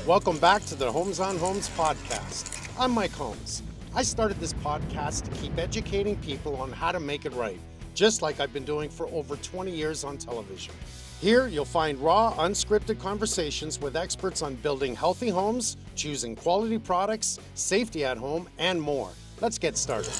Welcome back to the Homes on Homes podcast. I'm Mike Holmes. I started this podcast to keep educating people on how to make it right, just like I've been doing for over 20 years on television. Here, you'll find raw, unscripted conversations with experts on building healthy homes, choosing quality products, safety at home, and more. Let's get started.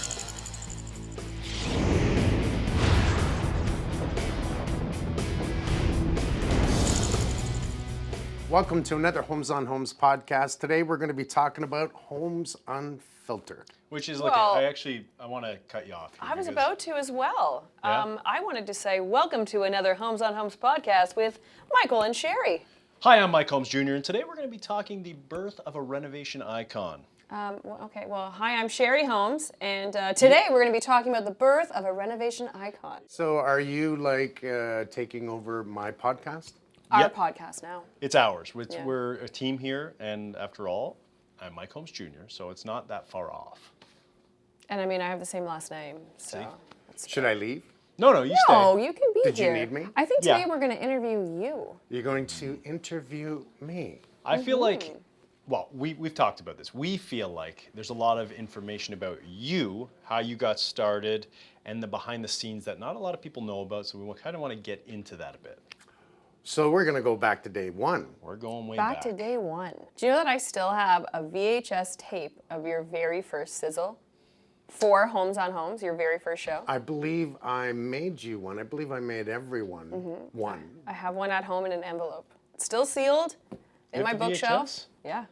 Welcome to another Homes on Homes podcast. Today we're going to be talking about homes unfiltered. Which is like, I want to cut you off here. I was about to as well. Yeah? I wanted to say welcome to another Homes on Homes podcast with Michael and Sherry. Hi, I'm Mike Holmes Jr., and today we're going to be talking the birth of a renovation icon. Hi, I'm Sherry Holmes, and today we're going to be talking about the birth of a renovation icon. So are you taking over my podcast? Our podcast now. It's ours. We're a team here, and after all, I'm Mike Holmes Jr., so it's not that far off. And I mean, I have the same last name, so. Should I leave? No, you stay. No, you can be Did here. you need me? I think today Yeah. we're going to interview you. You're going to interview me. I feel like, well, we've talked about this. We feel like there's a lot of information about you, how you got started, and the behind the scenes that not a lot of people know about, so we kind of want to get into that a bit. So we're going to go back to day one. We're going way Back to day one. Do you know that I still have a VHS tape of your very first sizzle for Homes on Homes, your very first show? I believe I made you one. I believe I made everyone one. I have one at home in an envelope. It's still sealed in my have the bookshelf. VHS? Yeah.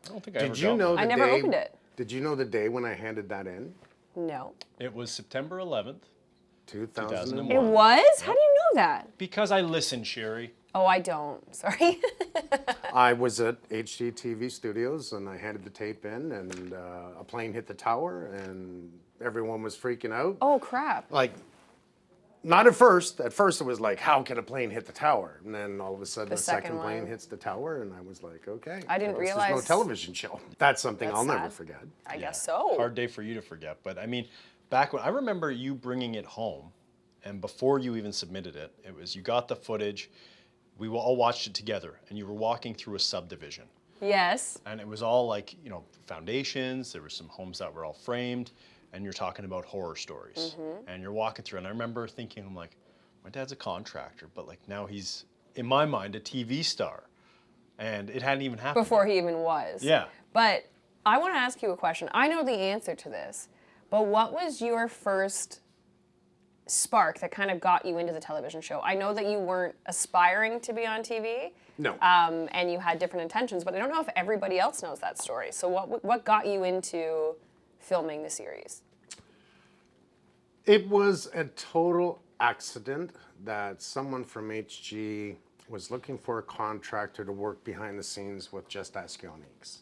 I don't think I ever Did you got know one. the I never day? opened it. Did you know the day when I handed that in? No. It was September 11th. 2001. It was? How do you know that? Because I listened, Sherry. Oh, I don't. Sorry. I was at HGTV Studios and I handed the tape in and a plane hit the tower and everyone was freaking out. Oh, crap. Like, not at first. At first it was like, how can a plane hit the tower? And then all of a sudden The a second second plane one. hits the tower and I was like, okay. I didn't There's no realize- television show. That's something That's I'll never sad. forget. I guess so. Hard day for you to forget, but I mean, back when I remember you bringing it home, and before you even submitted it, it was you got the footage, we all watched it together, and you were walking through a subdivision, Yes. and it was all like foundations. There were some homes that were all framed, and you're talking about horror stories, and you're walking through, and I remember thinking, I'm like, my dad's a contractor, but like now he's in my mind a TV star, and it hadn't even happened Before yet. he even was. Yeah. But I want to ask you a question. I know the answer to this, but what was your first spark that kind of got you into the television show? I know that you weren't aspiring to be on TV. No. And you had different intentions, but I don't know if everybody else knows that story. So what got you into filming the series? It was a total accident that someone from HG was looking for a contractor to work behind the scenes with Just Ask Uniques.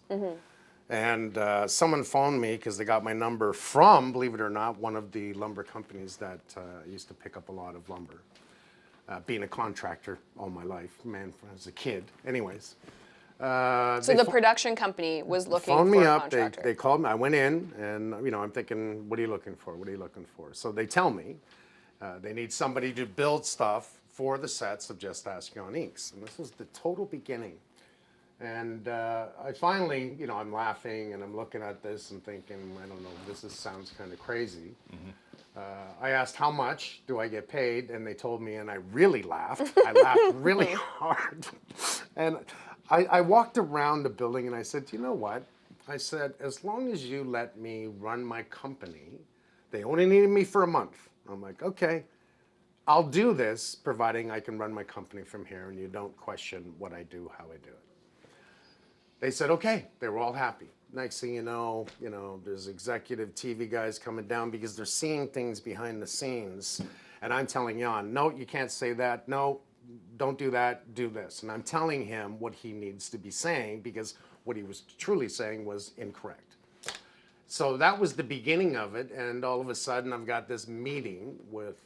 And someone phoned me because they got my number from, believe it or not, one of the lumber companies that used to pick up a lot of lumber. Being a contractor all my life, man, as a kid. Anyways. So the production company was looking Phoned for me a up, contractor. they called me, I went in and I'm thinking, what are you looking for? What are you looking for? So they tell me they need somebody to build stuff for the sets of Just Ask Uniques. And this was the total beginning. And I finally, I'm laughing and I'm looking at this and thinking, I don't know, sounds kind of crazy. I asked, how much do I get paid? And they told me, and I really laughed. I laughed really hard. And I walked around the building and I said, you know what? I said, as long as you let me run my company, they only needed me for a month. I'm like, okay, I'll do this, providing I can run my company from here and you don't question what I do, how I do it. They said, okay, they were all happy. Next thing you know, there's executive TV guys coming down because they're seeing things behind the scenes. And I'm telling Jan, no, you can't say that. No, don't do that, do this. And I'm telling him what he needs to be saying because what he was truly saying was incorrect. So that was the beginning of it. And all of a sudden I've got this meeting with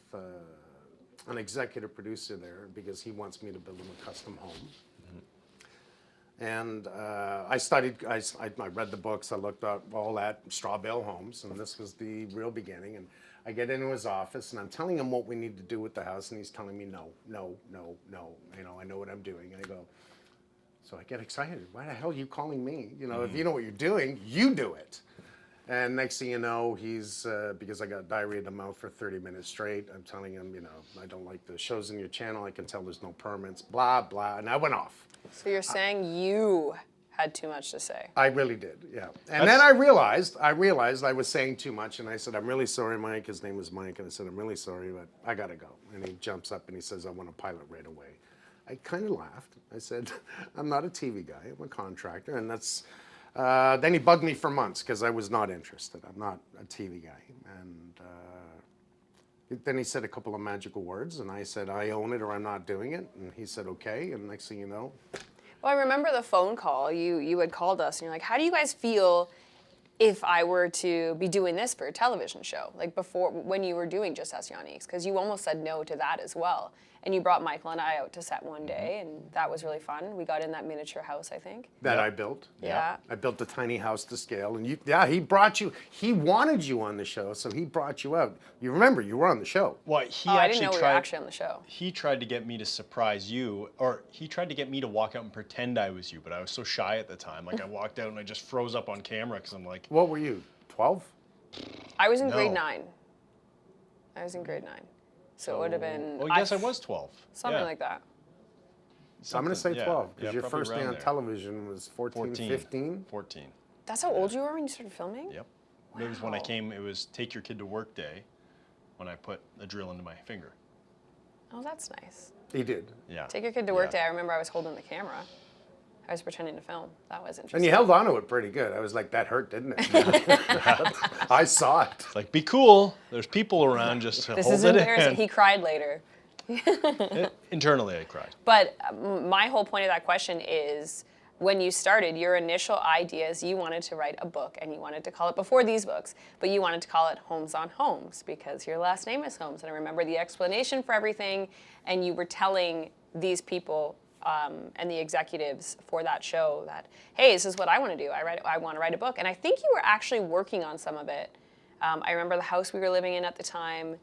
an executive producer there because he wants me to build him a custom home. And I read the books, I looked up all that straw bale homes, and this was the real beginning. And I get into his office, and I'm telling him what we need to do with the house, and he's telling me no. I know what I'm doing. And I go, So I get excited. Why the hell are you calling me? You know, if you know what you're doing, you do it. And next thing you know, he's, because I got diarrhea in the mouth for 30 minutes straight, I'm telling him, you know, I don't like the shows in your channel. I can tell there's no permits, blah, blah. And I went off. So you're saying you had too much to say. I really did, yeah. And then I realized I was saying too much, and I said, I'm really sorry, Mike. His name was Mike, and I said, I'm really sorry, but I gotta go. And he jumps up and he says, I want a pilot right away. I kind of laughed. I said, I'm not a TV guy, I'm a contractor, and that's, then he bugged me for months because I was not interested. I'm not a TV guy. And then he said a couple of magical words, and I said, I own it or I'm not doing it. And he said, okay, and next thing you know, Well, I remember the phone call. You had called us and you're like, how do you guys feel if I were to be doing this for a television show? Like before, when you were doing Just Ask Yannick's, because you almost said no to that as well. And you brought Michael and I out to set one day, and that was really fun. We got in that miniature house, I think. that I built. Yeah. I built a tiny house to scale, and he brought you, he wanted you on the show, so he brought you out. You remember, you were on the show. Well, he Oh, I actually didn't know we were tried. actually on the show. He tried to get me to surprise you, or he tried to get me to walk out and pretend I was you, but I was so shy at the time. Like I walked out and I just froze up on camera because I'm like, What were you, 12? I was in grade No. 9. I was in grade 9. So it would have been. well, yes, I was 12. Something Yeah. like that. So I'm going to say Yeah, 12, yeah, because your probably first day around on there. television was 14, 15. 14. That's how old you were when you started filming? Yep. It was when I Wow. came, it was take your kid to work day when I put a drill into my finger. Oh, that's nice. He did. Yeah. Take your kid to work Yeah. day. I remember I was holding the camera. I was pretending to film. That was interesting. And you held on to it pretty good. I was like, that hurt, didn't it? I saw it. It's like, be cool. There's people around, just This hold is it embarrassing. in. He cried later. Internally, I cried. But my whole point of that question is when you started, your initial ideas, you wanted to write a book and you wanted to call it, before these books, but you wanted to call it Homes on Homes because your last name is Holmes. And I remember the explanation for everything, and you were telling these people and the executives for that show that, hey, this is what I want to do. I want to write a book. And I think you were actually working on some of it. I remember the house we were living in at the time,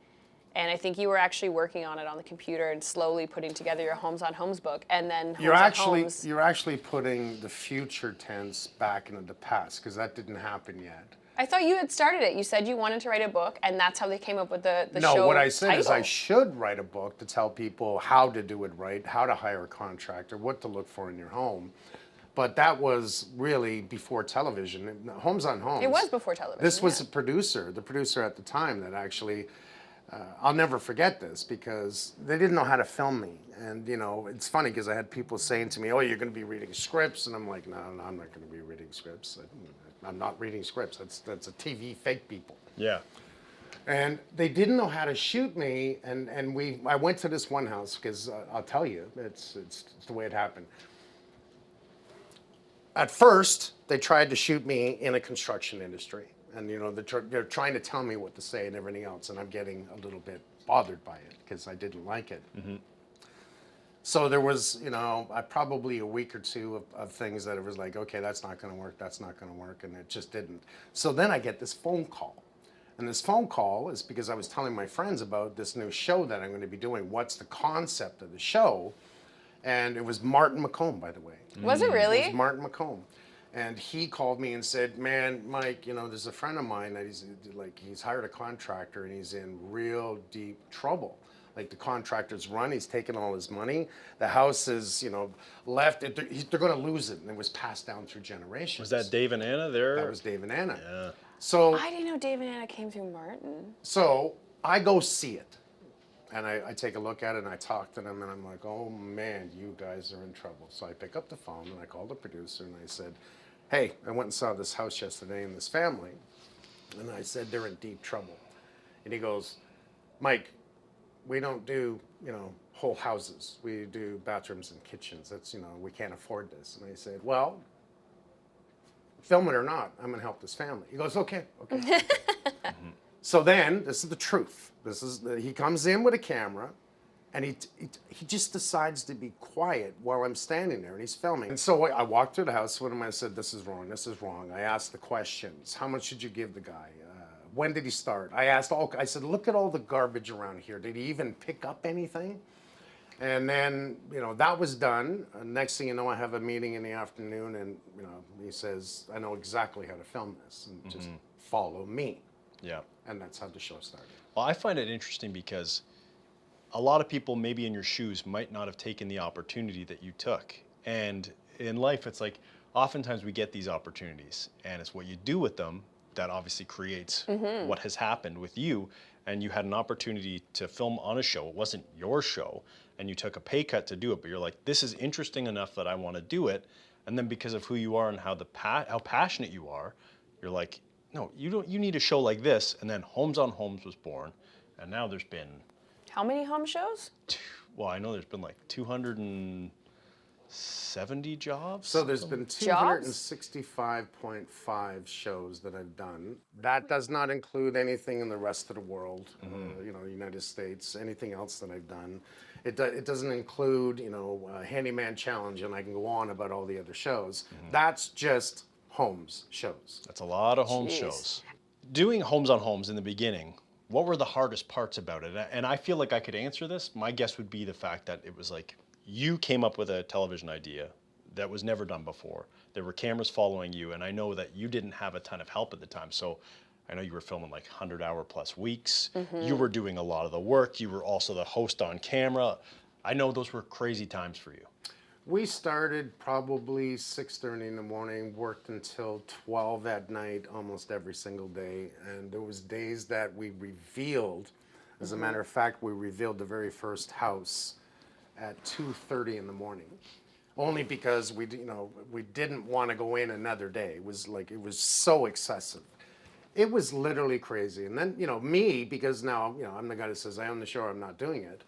and I think you were actually working on it on the computer and slowly putting together your Homes on Homes book. And then You're Homes on Homes. you're actually putting the future tense back into the past, because that didn't happen yet. I thought you had started it. You said you wanted to write a book, and that's how they came up with the No, show what I said is I title. should write a book to tell people how to do it right, how to hire a contractor, what to look for in your home. But that was really before television. Homes on Homes. It was before television. This was yeah. the producer at the time that actually, I'll never forget this, because they didn't know how to film me. And, you know, it's funny because I had people saying to me, oh, you're going to be reading scripts. And I'm like, no, I'm not going to be reading scripts. I'm not reading scripts. That's a TV fake people. Yeah. And they didn't know how to shoot me, and I went to this one house, because I'll tell you, it's the way it happened. At first, they tried to shoot me in a construction industry, and you know they're trying to tell me what to say and everything else, and I'm getting a little bit bothered by it because I didn't like it. So there was, you know, probably a week or two of things that it was like, okay, that's not going to work, that's not going to work, and it just didn't. So then I get this phone call. And this phone call is because I was telling my friends about this new show that I'm going to be doing. What's the concept of the show? And it was Martin McComb, by the way. Was it really? It was Martin McComb. And he called me and said, man, Mike, you know, there's a friend of mine that he's hired a contractor and he's in real deep trouble. Like the contractor's run, he's taken all his money. The house is, you know, left. They're going to lose it. And it was passed down through generations. Was that Dave and Anna there? That was Dave and Anna. Yeah. So I didn't know Dave and Anna came through Martin. So I go see it, and I take a look at it, and I talk to them, and I'm like, oh man, you guys are in trouble. So I pick up the phone, and I call the producer, and I said, hey, I went and saw this house yesterday and this family, and I said, they're in deep trouble. And he goes, Mike, we don't do, you know, whole houses. We do bathrooms and kitchens. That's, you know, we can't afford this. And I said, well, film it or not, I'm going to help this family. He goes, okay. So then, this is the truth. He comes in with a camera, and he just decides to be quiet while I'm standing there, and he's filming. And so I walked through the house with him, and I said, this is wrong, this is wrong. I asked the questions. How much did you give the guy? When did he start? I said, look at all the garbage around here. Did he even pick up anything? And then, that was done. Next thing you know, I have a meeting in the afternoon, and, he says, I know exactly how to film this, and just follow me. Yeah. And that's how the show started. Well, I find it interesting because a lot of people maybe in your shoes might not have taken the opportunity that you took. And in life, it's like oftentimes we get these opportunities, and it's what you do with them that obviously creates what has happened with you. And you had an opportunity to film on a show. It wasn't your show, and you took a pay cut to do it. But you're like, this is interesting enough that I want to do it. And then because of who you are and how passionate you are, you're like, no, you don't. You need a show like this. And then Homes on Homes was born, and now there's been, How many home shows? well, I know there's been like 270 jobs. So there's been Jobs? 265.5 shows that I've done. That does not include anything in the rest of the world, United States, anything else that I've done. It doesn't include, Handyman Challenge, and I can go on about all the other shows. That's just homes shows. That's a lot of home Jeez. shows. Doing Homes on Homes in the beginning, what were the hardest parts about it? And I feel like I could answer this. My guess would be the fact that it was like you came up with a television idea that was never done before. There were cameras following you, and I know that you didn't have a ton of help at the time. So I know you were filming like 100-hour plus weeks. You were doing a lot of the work. You were also the host on camera. I know those were crazy times for you. We started probably 6:30 in the morning, worked until 12 at night almost every single day. And there was days that we revealed, as a matter of fact, we revealed the very first house at 2:30 in the morning. Only because we didn't want to go in another day. It was so excessive. It was literally crazy. And then, me, because now, I'm the guy that says I own the show, I'm not doing it.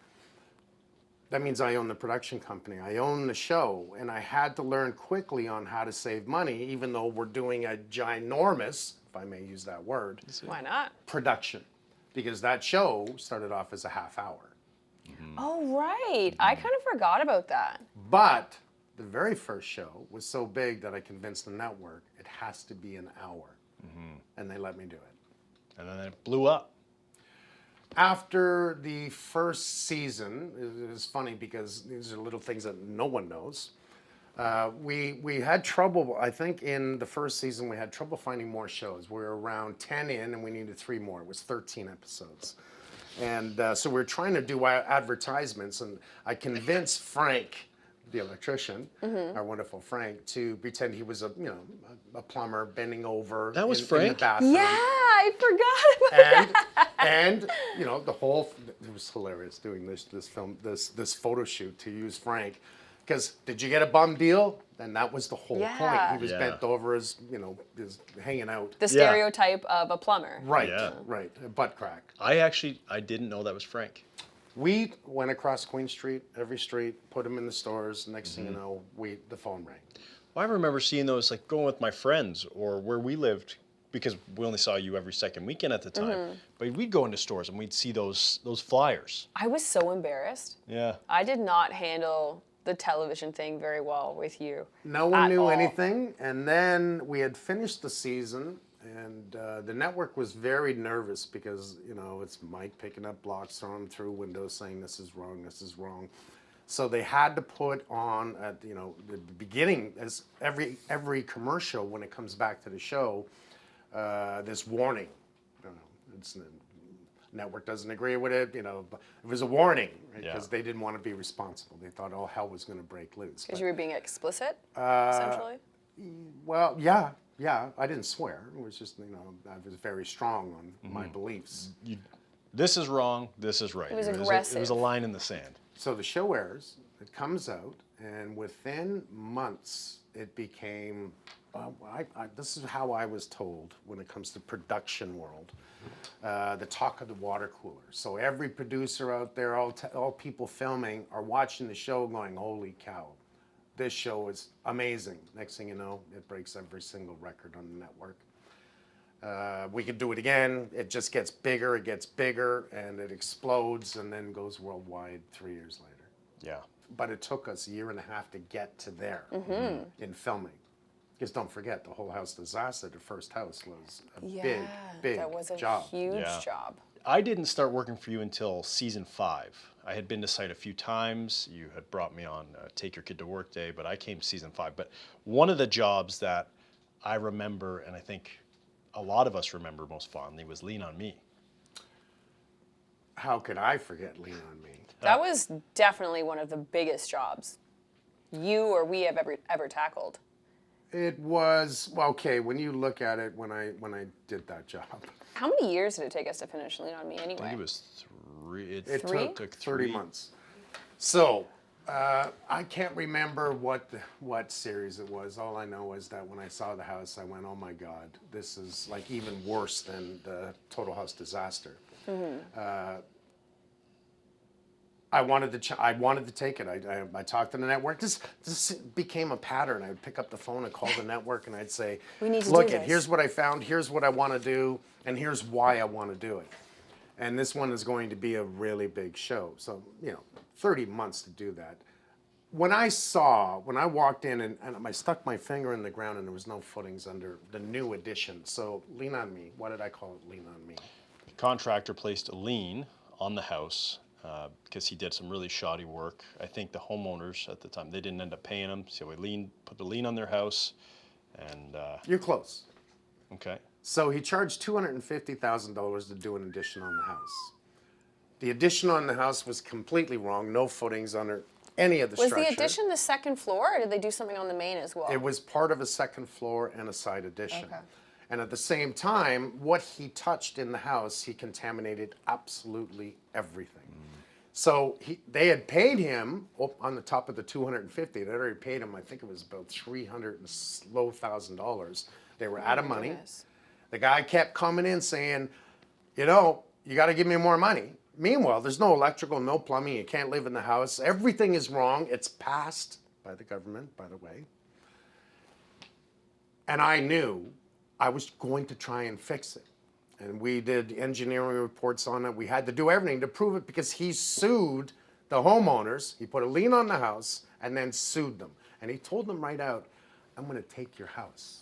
That means I own the production company. I own the show, and I had to learn quickly on how to save money, even though we're doing a ginormous, if I may use that word, Why not? production, because that show started off as a half hour. Oh, right. I kind of forgot about that. But the very first show was so big that I convinced the network it has to be an hour, and they let me do it. And then it blew up. After the first season, it was funny because these are little things that no one knows. We had trouble, I think in the first season, we had trouble finding more shows. We were around 10 in and we needed 3 more. It was 13 episodes. And so we were trying to do advertisements, and I convinced Frank, the electrician, our wonderful Frank, to pretend he was a plumber bending over That was in the Frank? bathroom. Yeah, I forgot about that. And the whole it was hilarious doing this photo shoot to use Frank, because did you get a bum deal? Then that was the whole Yeah. point. He was Yeah. bent over as is hanging out. The stereotype of a plumber. Right, Yeah. right, a butt crack. I didn't know that was Frank. We went across Queen Street, every street, put them in the stores. Next thing you know, the phone rang. Well, I remember seeing those like going with my friends or where we lived, because we only saw you every second weekend at the time. But we'd go into stores and we'd see those flyers. I was so embarrassed. Yeah. I did not handle the television thing very well with you. No one at knew all. anything, and then we had finished the season, and the network was very nervous because it's Mike picking up blocks, throwing them through windows, saying this is wrong, this is wrong. So they had to put on at the beginning, as every commercial when it comes back to the show, this warning. The network doesn't agree with it. But it was a warning because they didn't want to be responsible. They thought all hell was going to break loose. Because you were being explicit, essentially. Well, yeah, I didn't swear. It was just I was very strong on my beliefs. This is wrong. This is right. It was It was aggressive. a line in the sand. So the show airs, it comes out, and within months, it became, this is how I was told when it comes to production world, the talk of the water cooler. So every producer out there, all people filming are watching the show going, holy cow, this show is amazing. Next thing you know, it breaks every single record on the network. We could do it again. It just gets bigger, and it explodes, and then goes worldwide 3 years later. Yeah. But it took us a year and a half to get to there in filming. Because don't forget, the whole house disaster, the first house was a big That was a job. huge job. I didn't start working for you until season 5. I had been to site a few times. You had brought me on Take Your Kid to Work Day, but I came season 5. But one of the jobs that I remember, and I think a lot of us remember most fondly, was Lien on Me. How could I forget Lien on Me? That was definitely one of the biggest jobs you or we have ever tackled. It was, well, okay, when you look at it, when I did that job. How many years did it take us to finish Lien on Me anyway? I think it was 3. It Three? took 3 30 months. So, I can't remember what series it was. All I know is that when I saw the house, I went, oh my God, this is like even worse than the Total House disaster. I wanted to take it. I talked to the network. This became a pattern. I'd pick up the phone and call the network, and I'd say, We need to look, do this. here's what I found, here's what I want to do, and here's why I want to do it. And this one is going to be a really big show. So, 30 months to do that. When I walked in and I stuck my finger in the ground and there was no footings under the new addition. So, Lien on Me. Why did I call it Lien on Me? The contractor placed a lien on the house because he did some really shoddy work. I think the homeowners at the time, they didn't end up paying him. So we put the lien on their house. And You're close. okay. So he charged $250,000 to do an addition on the house. The addition on the house was completely wrong. No footings under any of the structure. Was the addition the second floor, or did they do something on the main as well? It was part of a second floor and a side addition. Okay. And at the same time, what he touched in the house, he contaminated absolutely everything. So they had paid him on the top of the 250. They already paid him, I think it was about $300,000. They were out of money. Goodness. The guy kept coming in saying, you got to give me more money. Meanwhile, there's no electrical, no plumbing. You can't live in the house. Everything is wrong. It's passed by the government, by the way. And I knew I was going to try and fix it. And we did engineering reports on it. We had to do everything to prove it because he sued the homeowners. He put a lien on the house and then sued them. And he told them right out, I'm going to take your house.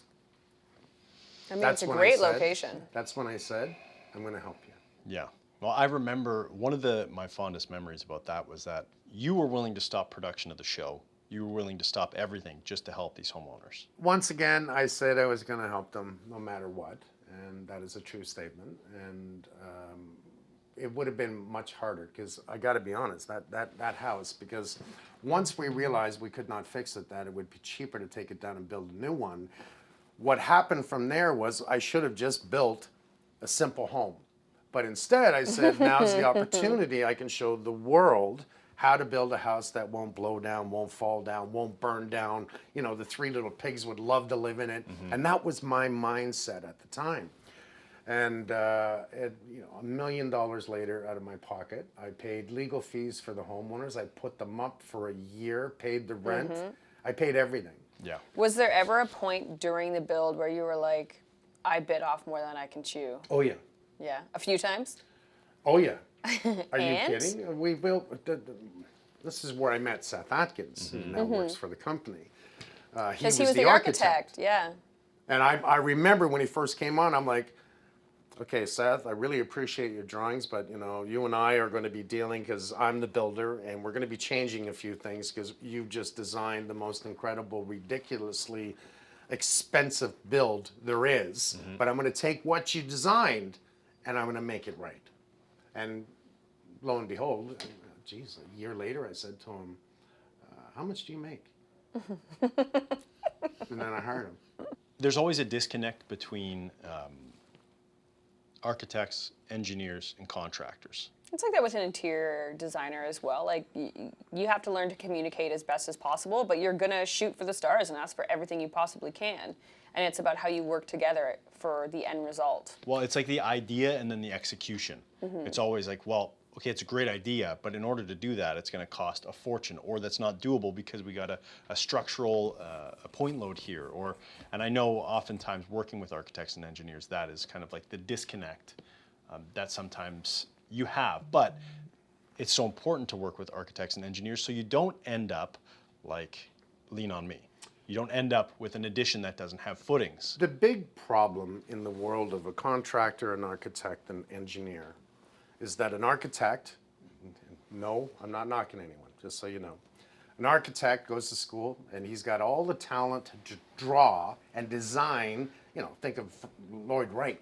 I mean, That's it's a when I great said- location. That's when I said, I'm going to help you. Yeah. Well, I remember one of my fondest memories about that was that you were willing to stop production of the show. You were willing to stop everything just to help these homeowners. Once again, I said I was going to help them no matter what. And that is a true statement. And it would have been much harder because I got to be honest, that house, because once we realized we could not fix it, that it would be cheaper to take it down and build a new one. What happened from there was I should have just built a simple home. But instead I said, now's the opportunity. I can show the world how to build a house that won't blow down, won't fall down, won't burn down. The 3 little pigs would love to live in it. Mm-hmm. And that was my mindset at the time. And $1 million later out of my pocket, I paid legal fees for the homeowners. I put them up for a year, paid the rent. Mm-hmm. I paid everything. Yeah. Was there ever a point during the build where you were like, I bit off more than I can chew? Oh, yeah. Yeah. A few times? Oh, yeah. Are you And? kidding? We built. This is where I met Seth Atkins, who now works for the company. Because he was the architect. Yeah. And I remember when he first came on, I'm like, okay, Seth, I really appreciate your drawings, but you and I are going to be dealing because I'm the builder, and we're going to be changing a few things because you've just designed the most incredible, ridiculously expensive build there is. Mm-hmm. But I'm going to take what you designed, and I'm going to make it right. And lo and behold, geez, a year later, I said to him, how much do you make? And then I hired him. There's always a disconnect between architects, engineers, and contractors. It's like that with an interior designer as well. Like, you have to learn to communicate as best as possible, but you're going to shoot for the stars and ask for everything you possibly can. And it's about how you work together for the end result. Well, it's like the idea and then the execution. Mm-hmm. It's always like, well, okay, it's a great idea, but in order to do that, it's going to cost a fortune, or that's not doable because we got a structural a point load here. And I know oftentimes working with architects and engineers, that is kind of like the disconnect that sometimes you have. But it's so important to work with architects and engineers so you don't end up like Lien on Me. You don't end up with an addition that doesn't have footings. The big problem in the world of a contractor, an architect, and engineer is that an architect, no, I'm not knocking anyone, just so you know. An architect goes to school and he's got all the talent to draw and design, think of Lloyd Wright.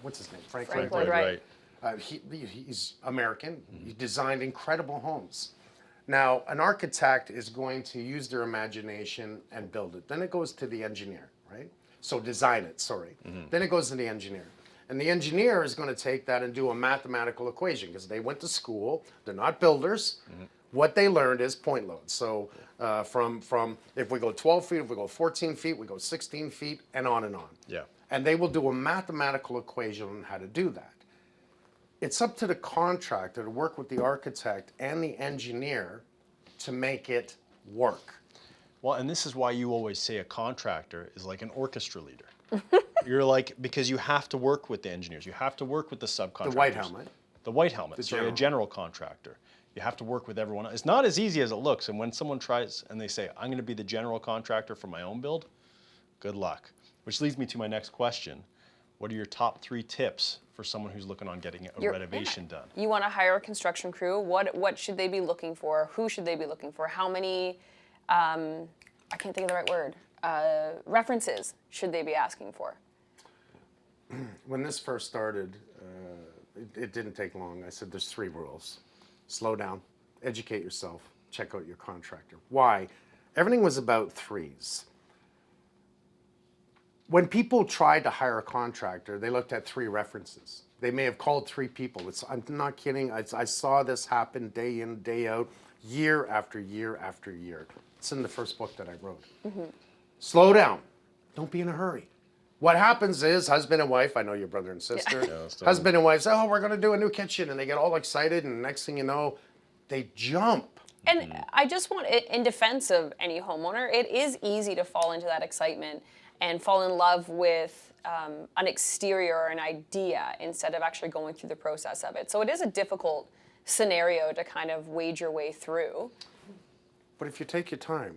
What's his name? Frank Lloyd Wright. He's American. He designed incredible homes. Now, an architect is going to use their imagination and build it. Then it goes to the engineer, right? So design it, sorry. Then it goes to the engineer. And the engineer is going to take that and do a mathematical equation because they went to school. They're not builders. What they learned is point load. So from if we go 12 feet, if we go 14 feet, we go 16 feet, and on and on. Yeah. And they will do a mathematical equation on how to do that. It's up to the contractor to work with the architect and the engineer to make it work. Well, and this is why you always say a contractor is like an orchestra leader. You're like, because you have to work with the engineers, you have to work with the subcontractors. The white helmet. The white helmet, so a general. general contractor. You have to work with everyone. It's not as easy as it looks. And when someone tries and they say, I'm going to be the general contractor for my own build, good luck. Which leads me to my next question. What are your top 3 tips for someone who's looking on getting a renovation done? You want to hire a construction crew. What should they be looking for? Who should they be looking for? How many, I can't think of the right word, references should they be asking for? When this first started, it didn't take long. I said there's 3 rules. Slow down, educate yourself, check out your contractor. Why? Everything was about 3s. When people tried to hire a contractor, they looked at 3 references. They may have called 3 people. I'm not kidding. I saw this happen day in, day out, year after year after year. It's in the first book that I wrote. Slow down. Don't be in a hurry. What happens is husband and wife, I know your brother and sister, husband and wife say, oh, we're going to do a new kitchen. And they get all excited. And next thing you know, they jump. And I just want, in defense of any homeowner, it is easy to fall into that excitement and fall in love with an exterior or an idea instead of actually going through the process of it. So it is a difficult scenario to kind of wade your way through. But if you take your time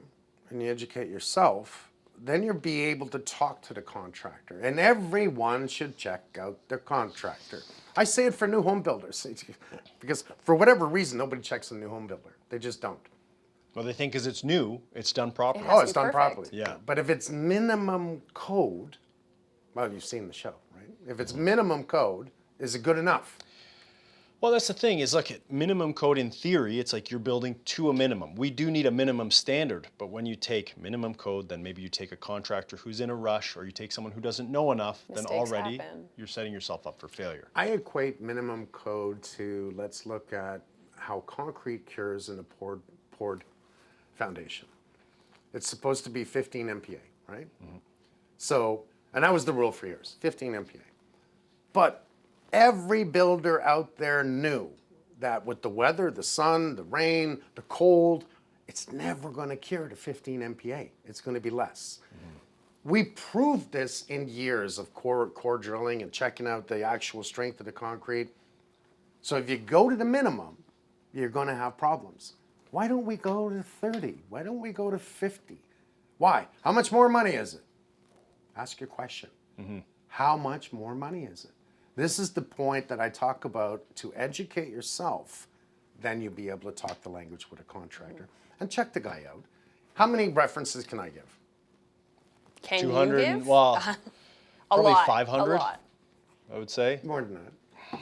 and you educate yourself, then you'll be able to talk to the contractor. And everyone should check out their contractor. I say it for new home builders because for whatever reason, nobody checks a new home builder. They just don't. Well, they think because it's new, it's done properly. It has to It's be done perfect. properly. Yeah. But if it's minimum code, well, you've seen the show, right? If it's minimum code, is it good enough? Well, that's the thing, is like minimum code in theory, it's like you're building to a minimum. We do need a minimum standard, but when you take minimum code, then maybe you take a contractor who's in a rush, or you take someone who doesn't know enough, Mistakes then already happen. you're setting yourself up for failure. I equate minimum code to, let's look at how concrete cures in a poured foundation. It's supposed to be 15 MPa, right? So, and that was the rule for years, 15 MPa. But every builder out there knew that with the weather, the sun, the rain, the cold, it's never going to cure to 15 MPa. It's going to be less. We proved this in years of core drilling and checking out the actual strength of the concrete. So if you go to the minimum, you're going to have problems. Why don't we go to 30? Why don't we go to 50? Why? How much more money is it? Ask your question. How much more money is it? This is the point that I talk about, to educate yourself, then you'll be able to talk the language with a contractor and check the guy out. How many references can I give? Can 200, you give? well, a probably lot, 500, a lot. I would say. More than that.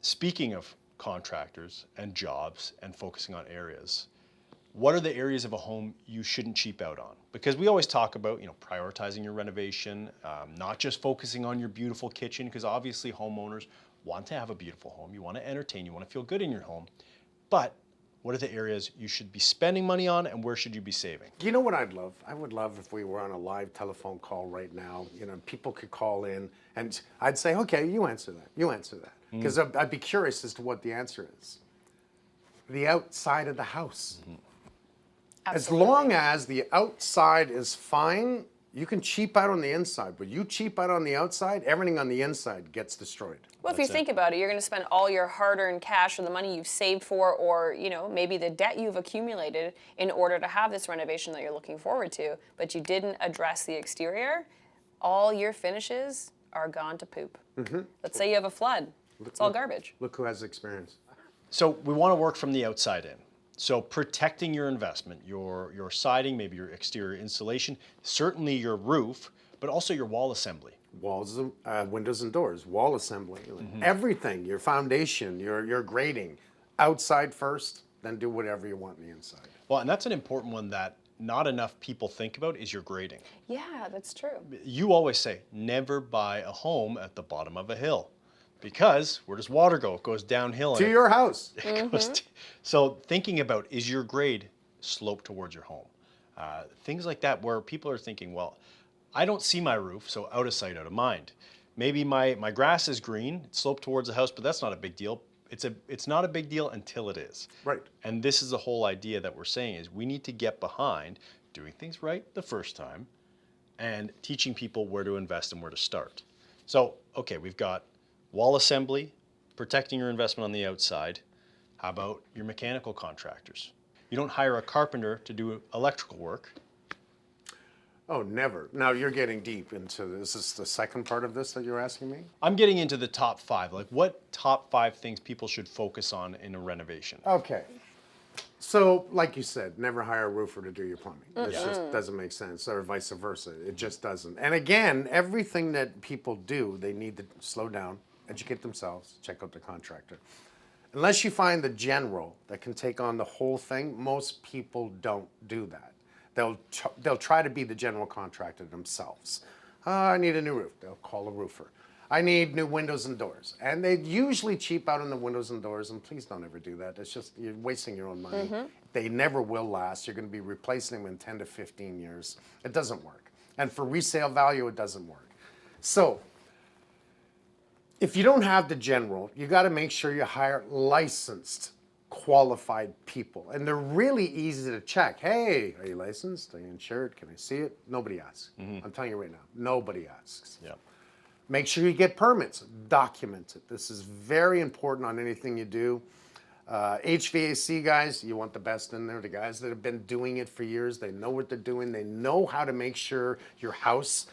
Speaking of contractors and jobs and focusing on areas, what are the areas of a home you shouldn't cheap out on? Because we always talk about, prioritizing your renovation, not just focusing on your beautiful kitchen, because obviously homeowners want to have a beautiful home. You want to entertain, you want to feel good in your home. But what are the areas you should be spending money on, and where should you be saving? You know what I'd love? I would love if we were on a live telephone call right now. People could call in and I'd say, okay, you answer that. You answer that. Because I'd be curious as to what the answer is. The outside of the house. Absolutely. As long as the outside is fine, you can cheap out on the inside. But you cheap out on the outside, everything on the inside gets destroyed. Well, if you think about it, you're going to spend all your hard-earned cash or the money you've saved for, or maybe the debt you've accumulated in order to have this renovation that you're looking forward to, but you didn't address the exterior. All your finishes are gone to poop. Let's say you have a flood. It's all garbage. Look who has experience. So we want to work from the outside in. So protecting your investment, your siding, maybe your exterior insulation, certainly your roof, but also your wall assembly. Walls, windows and doors, wall assembly, everything, your foundation, your grading, outside first, then do whatever you want in the inside. Well, and that's an important one that not enough people think about is your grading. Yeah, that's true. You always say, never buy a home at the bottom of a hill. Because where does water go? It goes downhill. To your house. So thinking about, is your grade sloped towards your home? Things like that where people are thinking, well, I don't see my roof, so out of sight, out of mind. Maybe my grass is green, it's sloped towards the house, but that's not a big deal. It's not a big deal until it is. Right. And this is the whole idea that we're saying is we need to get behind doing things right the first time and teaching people where to invest and where to start. So, okay, we've got wall assembly, protecting your investment on the outside. How about your mechanical contractors? You don't hire a carpenter to do electrical work. Oh, never. Now you're getting deep into this. Is this the second part of this that you're asking me? I'm getting into the top 5. Like what top 5 things people should focus on in a renovation? Okay. So, like you said, never hire a roofer to do your plumbing. It just doesn't make sense, or vice versa. It just doesn't. And again, everything that people do, they need to slow down, educate themselves, check out the contractor. Unless you find the general that can take on the whole thing, most people don't do that. They'll try to be the general contractor themselves. I need a new roof. They'll call a roofer. I need new windows and doors. And they usually cheap out on the windows and doors, and please don't ever do that. It's just, you're wasting your own money. They never will last. You're going to be replacing them in 10 to 15 years. It doesn't work. And for resale value, it doesn't work. So, if you don't have the general, you got to make sure you hire licensed, qualified people. And they're really easy to check. Hey, are you licensed? Are you insured? Can I see it? Nobody asks. I'm telling you right now, nobody asks. Yeah. Make sure you get permits. Document it. This is very important on anything you do. HVAC guys, you want the best in there. The guys that have been doing it for years, they know what they're doing. They know how to make sure your house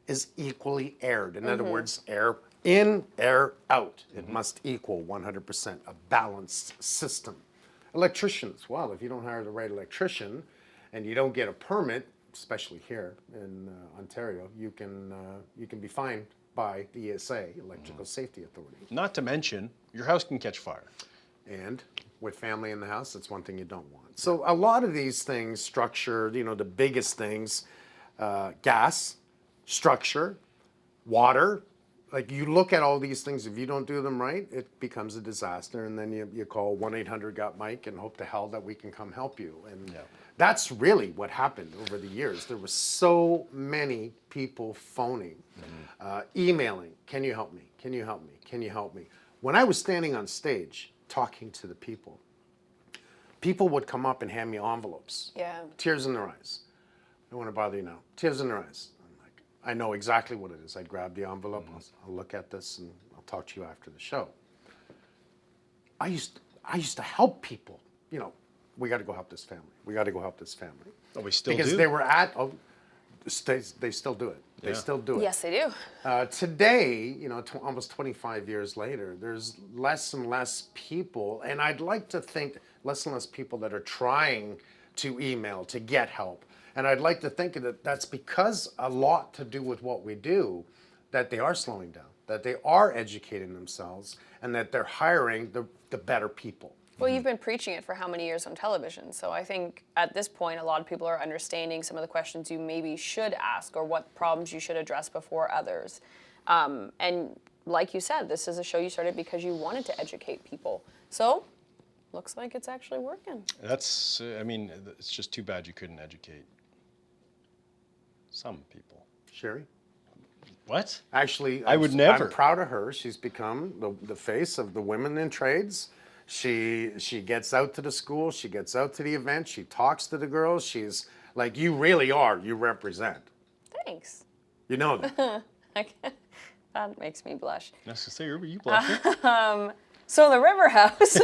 is equally aired. In other words, air in, air out. It must equal 100%, a balanced system. Electricians, well, if you don't hire the right electrician and you don't get a permit, especially here in Ontario, you can be fined by the ESA, Electrical Safety Authority. Not to mention, your house can catch fire. And with family in the house, that's one thing you don't want. So a lot of these things, structure, the biggest things, gas, structure, water, like you look at all these things, if you don't do them right, it becomes a disaster. And then you call 1-800-GOT-MIKE and hope to hell that we can come help you. And that's really what happened over the years. There were so many people phoning, emailing, can you help me? Can you help me? Can you help me? When I was standing on stage talking to the people, people would come up and hand me envelopes. Yeah. Tears in their eyes. I don't want to bother you now. Tears in their eyes. I know exactly what it is. I grab the envelope, I'll look at this, and I'll talk to you after the show. I used to help people. We got to go help this family. We got to go help this family. Oh, we still because do? they were they still do it. They still do it. Yes, they do. Today, almost 25 years later, there's less and less people, and I'd like to think less and less people that are trying to email to get help. And I'd like to think that that's because a lot to do with what we do, that they are slowing down, that they are educating themselves, and that they're hiring the better people. Well, you've been preaching it for how many years on television? So I think at this point, a lot of people are understanding some of the questions you maybe should ask or what problems you should address before others. And like you said, this is a show you started because you wanted to educate people. So looks like it's actually working. That's, it's just too bad you couldn't educate some people. Sherry? What? Actually, I would never. I'm proud of her. She's become the face of the women in trades. She gets out to the school. She gets out to the event. She talks to the girls. She's like, you really are. You represent. Thanks. You know that. That makes me blush. That's to say, you blushing. So the Riverhouse.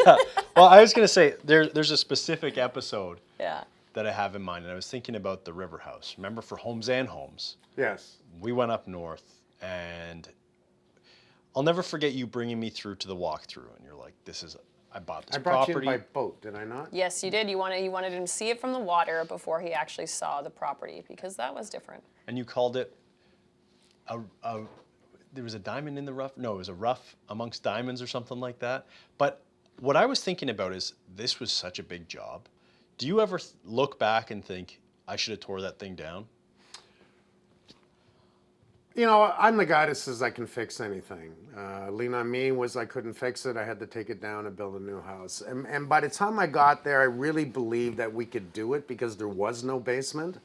Well, I was going to say, there's a specific episode Yeah. that I have in mind, and I was thinking about the Riverhouse. Remember, for Homes and Homes, Yes. we went up north, and I'll never forget you bringing me through to the walkthrough, and you're like, I bought this I brought property. you in by boat, did I not? Yes, you did. You wanted him to see it from the water before he actually saw the property, because that was different. And you called it there was a diamond in the rough. No, it was a rough amongst diamonds or something like that. But what I was thinking about is this was such a big job. Do you ever look back and think, I should have tore that thing down? You know, I'm the guy that says I can fix anything. Lean on me was I couldn't fix it. I had to take it down and build a new house. And by the time I got there, I really believed that we could do it because there was no basement.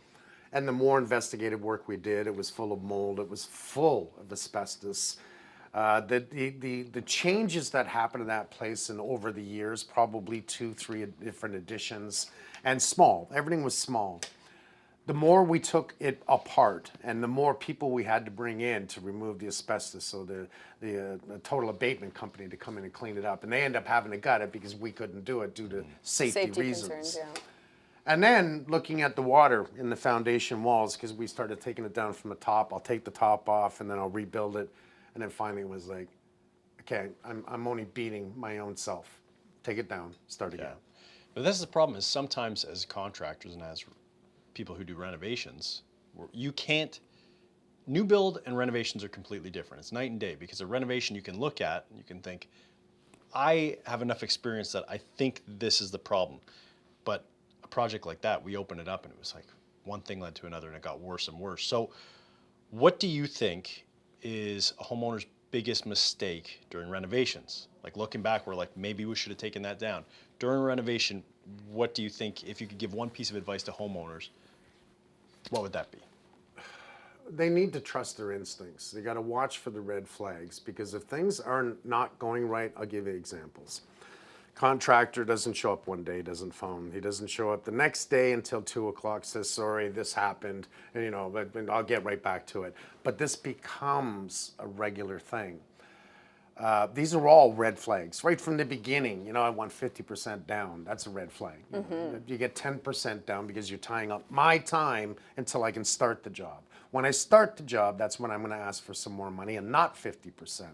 And the more investigative work we did, it was full of mold. It was full of asbestos. The changes that happened to that place and over the years, probably 2-3 different additions, and small. Everything was small. The more we took it apart and the more people we had to bring in to remove the asbestos, so the total abatement company to come in and clean it up, and they end up having to gut it because we couldn't do it due to safety reasons. Concerns, yeah. And then looking at the water in the foundation walls, because we started taking it down from the top. I'll take the top off and then I'll rebuild it. And then finally it was like, okay, I'm only beating my own self. Take it down, start again. But this is the problem is sometimes as contractors and as people who do renovations, you can't, new build and renovations are completely different. It's night and day because a renovation you can look at and you can think, I have enough experience that I think this is the problem. But a project like that, we opened it up and it was like one thing led to another and it got worse and worse. So what do you think is a homeowner's biggest mistake during renovations? Like looking back, we're like, maybe we should have taken that down. During renovation, what do you think, if you could give one piece of advice to homeowners, what would that be? They need to trust their instincts. They got to watch for the red flags because if things are not going right, I'll give you examples. Contractor doesn't show up one day, doesn't phone. He doesn't show up the next day until 2 o'clock, says, sorry, this happened, and, you know, but I'll get right back to it. But this becomes a regular thing. These are all red flags right from the beginning. You know, I want 50% down. That's a red flag. You get 10% down because you're tying up my time until I can start the job. When I start the job, that's when I'm going to ask for some more money and not 50%.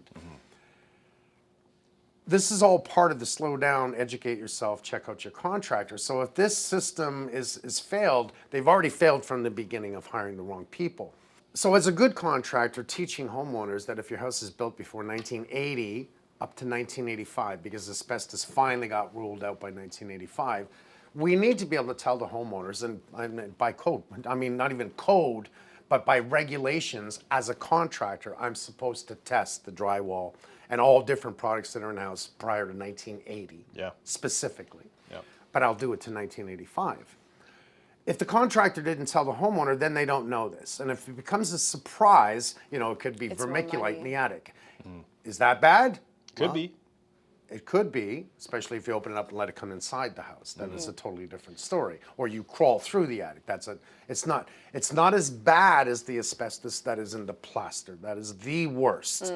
This is all part of the slow down, educate yourself, check out your contractor. So if this system is failed, they've already failed from the beginning of hiring the wrong people. So as a good contractor, teaching homeowners that if your house is built before 1980 up to 1985, because asbestos finally got ruled out by 1985, we need to be able to tell the homeowners, and by code, I mean not even code, but by regulations, as a contractor, I'm supposed to test the drywall and all different products that are in the house prior to 1980, specifically. But I'll do it to 1985. If the contractor didn't tell the homeowner, then they don't know this. And if it becomes a surprise, you know, it could be vermiculite in the attic. Is that bad? Could be. It could be, especially if you open it up and let it come inside the house. Then it's a totally different story. Or you crawl through the attic. It's not as bad as the asbestos that is in the plaster. That is the worst.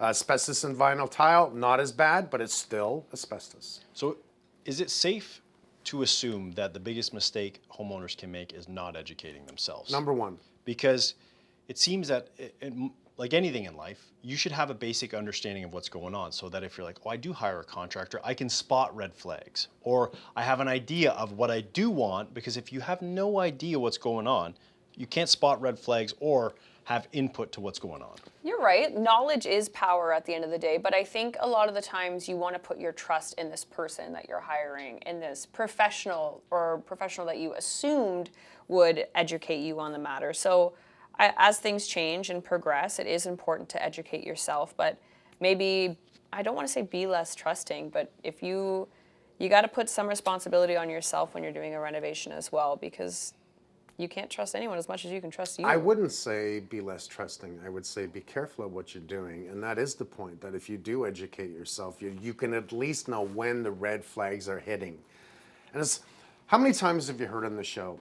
Asbestos in vinyl tile, not as bad, but it's still asbestos. So is it safe to assume that the biggest mistake homeowners can make is not educating themselves? Number one. Because it seems that, like anything in life, you should have a basic understanding of what's going on so that if you're like, oh, I do hire a contractor, I can spot red flags. Or I have an idea of what I do want, because if you have no idea what's going on, you can't spot red flags or have input to what's going on. You're right. Knowledge is power at the end of the day, but I think a lot of the times you want to put your trust in this person that you're hiring, in this professional that you assumed would educate you on the matter. So as things change and progress, it is important to educate yourself, but maybe, I don't want to say be less trusting, but if you got to put some responsibility on yourself when you're doing a renovation as well, because you can't trust anyone as much as you can trust you. I wouldn't say be less trusting. I would say be careful of what you're doing. And that is the point, that if you do educate yourself, you can at least know when the red flags are hitting. And how many times have you heard on the show,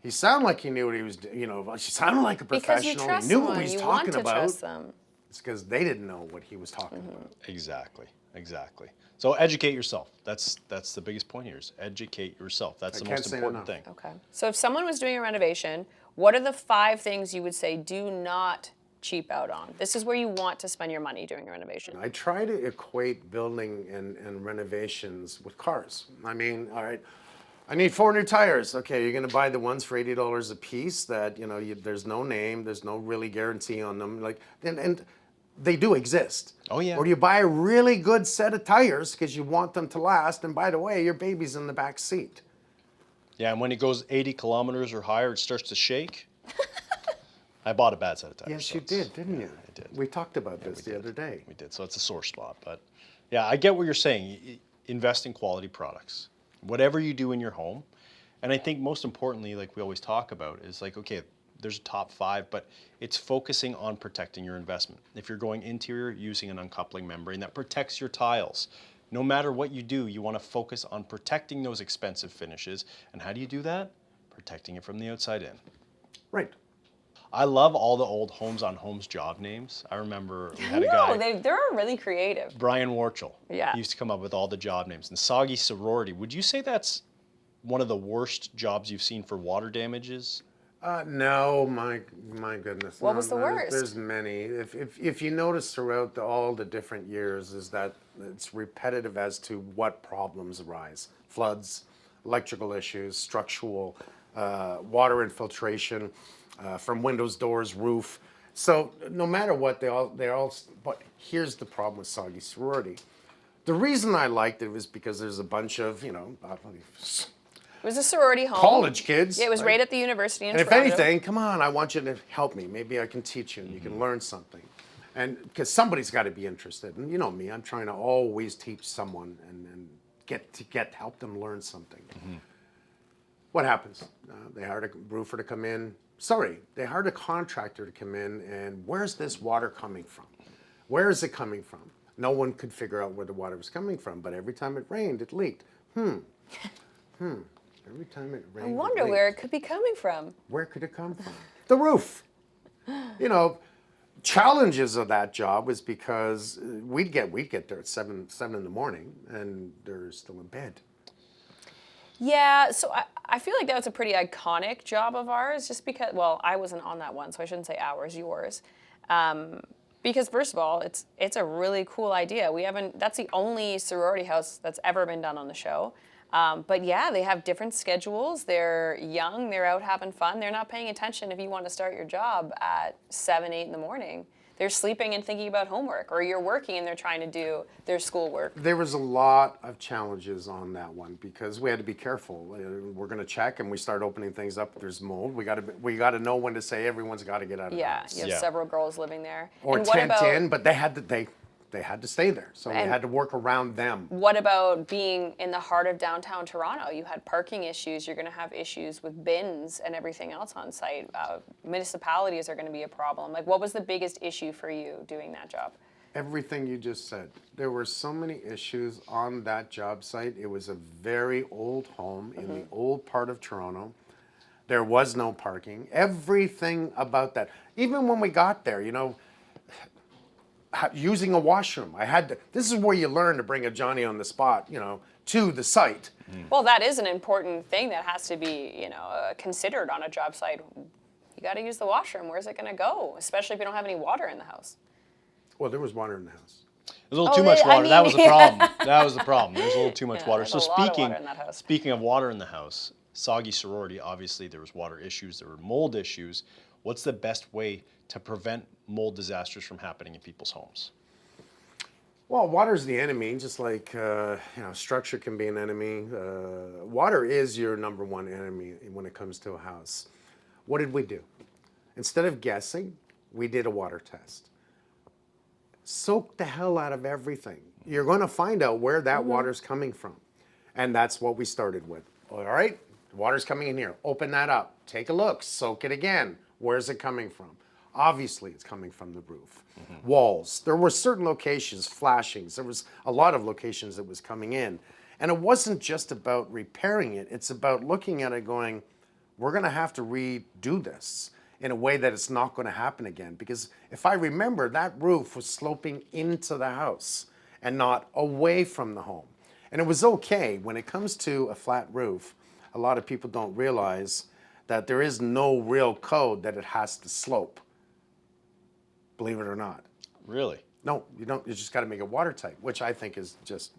he sounded like he knew what he was doing, you know, he sounded like a professional. Because you trust he knew someone. what he was you talking want to about. Trust them. It's because they didn't know what he was talking about. Exactly. So educate yourself. That's the biggest point here, is educate yourself. That's the most important thing. Okay. So if someone was doing a renovation, what are the 5 things you would say do not cheap out on. This is where you want to spend your money doing a renovation. I try to equate building and renovations with cars. I mean, all right, I need 4 new tires. Okay, you're gonna buy the ones for $80 a piece that, you know, there's no name, there's no really guarantee on them. Like, and they do exist. Oh, yeah. Or you buy a really good set of tires because you want them to last, and by the way, your baby's in the back seat. Yeah, and when it goes 80 kilometers or higher, it starts to shake. I bought a bad set of tires. Yes, so you did, didn't you? I did. We talked about this the other day. We did, so it's a sore spot. But yeah, I get what you're saying. Invest in quality products. Whatever you do in your home. And I think most importantly, like we always talk about, is like, okay, there's a top 5, but it's focusing on protecting your investment. If you're going interior, using an uncoupling membrane that protects your tiles. No matter what you do, you want to focus on protecting those expensive finishes. And how do you do that? Protecting it from the outside in. Right. I love all the old Homes on Homes job names. I remember we had a guy, they're really creative. Brian Warchel. Yeah. He used to come up with all the job names. And Soggy Sorrority, would you say that's one of the worst jobs you've seen for water damages? No, my goodness. What No, was the worst? There's many. If you notice throughout all the different years, is that it's repetitive as to what problems arise: floods, electrical issues, structural, water infiltration, from windows, doors, roof. So no matter what, they all. But here's the problem with Soggy Sorority. The reason I liked it was because there's a bunch of, you know, It was a sorority home. college kids. Yeah, it was right at the university in And if Toronto. anything, come on, I want you to help me. Maybe I can teach you and you can learn something. And because somebody's got to be interested. And you know me, I'm trying to always teach someone and help them learn something. What happens? They hired a roofer to come in. They hired a contractor to come in, and where's this water coming from? Where is it coming from? No one could figure out where the water was coming from, but every time it rained, it leaked. Every time it rained, I wonder where it could be coming from. Where could it come from? The roof. You know, challenges of that job was because we'd get there at 7 in the morning, and they're still in bed. Yeah, so I feel like that was a pretty iconic job of ours, just because, well, I wasn't on that one, so I shouldn't say ours, yours. Because first of all, it's a really cool idea. That's the only sorority house that's ever been done on the show. But yeah, they have different schedules. They're young, they're out having fun. They're not paying attention if you want to start your job at 7, 8 in the morning. They're sleeping and thinking about homework, or you're working and they're trying to do their schoolwork. There was a lot of challenges on that one because we had to be careful. We're going to check, and we start opening things up. There's mold. We got to know when to say everyone's got to get out of the house. You have several girls living there. Or and tent in, but they had to stay there, so we had to work around them. What about being in the heart of downtown Toronto? You had parking issues. You're going to have issues with bins and everything else on site. Municipalities are going to be a problem. Like, what was the biggest issue for you doing that job? Everything you just said. There were so many issues on that job site. It was a very old home in the old part of Toronto. There was no parking. Everything about that. Even when we got there, you know, using a washroom. This is where you learn to bring a Johnny on the spot, you know, to the site. Well, that is an important thing that has to be, you know, considered on a job site. You got to use the washroom. Where's it going to go? Especially if you don't have any water in the house. Well, there was water in the house. There's a little too much water. That was the problem. That was the problem. There's a little too much water. So there's a lot of water in that house. speaking of water in the house, Soggy Sorority, obviously there was water issues, there were mold issues. What's the best way to prevent mold disasters from happening in people's homes? Well, water's the enemy, just like structure can be an enemy. Water is your number one enemy when it comes to a house. What did we do? Instead of guessing, we did a water test. Soak the hell out of everything. You're going to find out where that water's coming from. And that's what we started with. All right, the water's coming in here. Open that up. Take a look. Soak it again. Where's it coming from? Obviously, it's coming from the roof. Walls. There were certain locations, flashings. There was a lot of locations that was coming in. And it wasn't just about repairing it. It's about looking at it going, we're going to have to redo this in a way that it's not going to happen again. Because if I remember, that roof was sloping into the house and not away from the home. And it was okay. When it comes to a flat roof, a lot of people don't realize that there is no real code that it has to slope. believe it or not. Really? No, you don't. You just got to make it watertight, which I think is just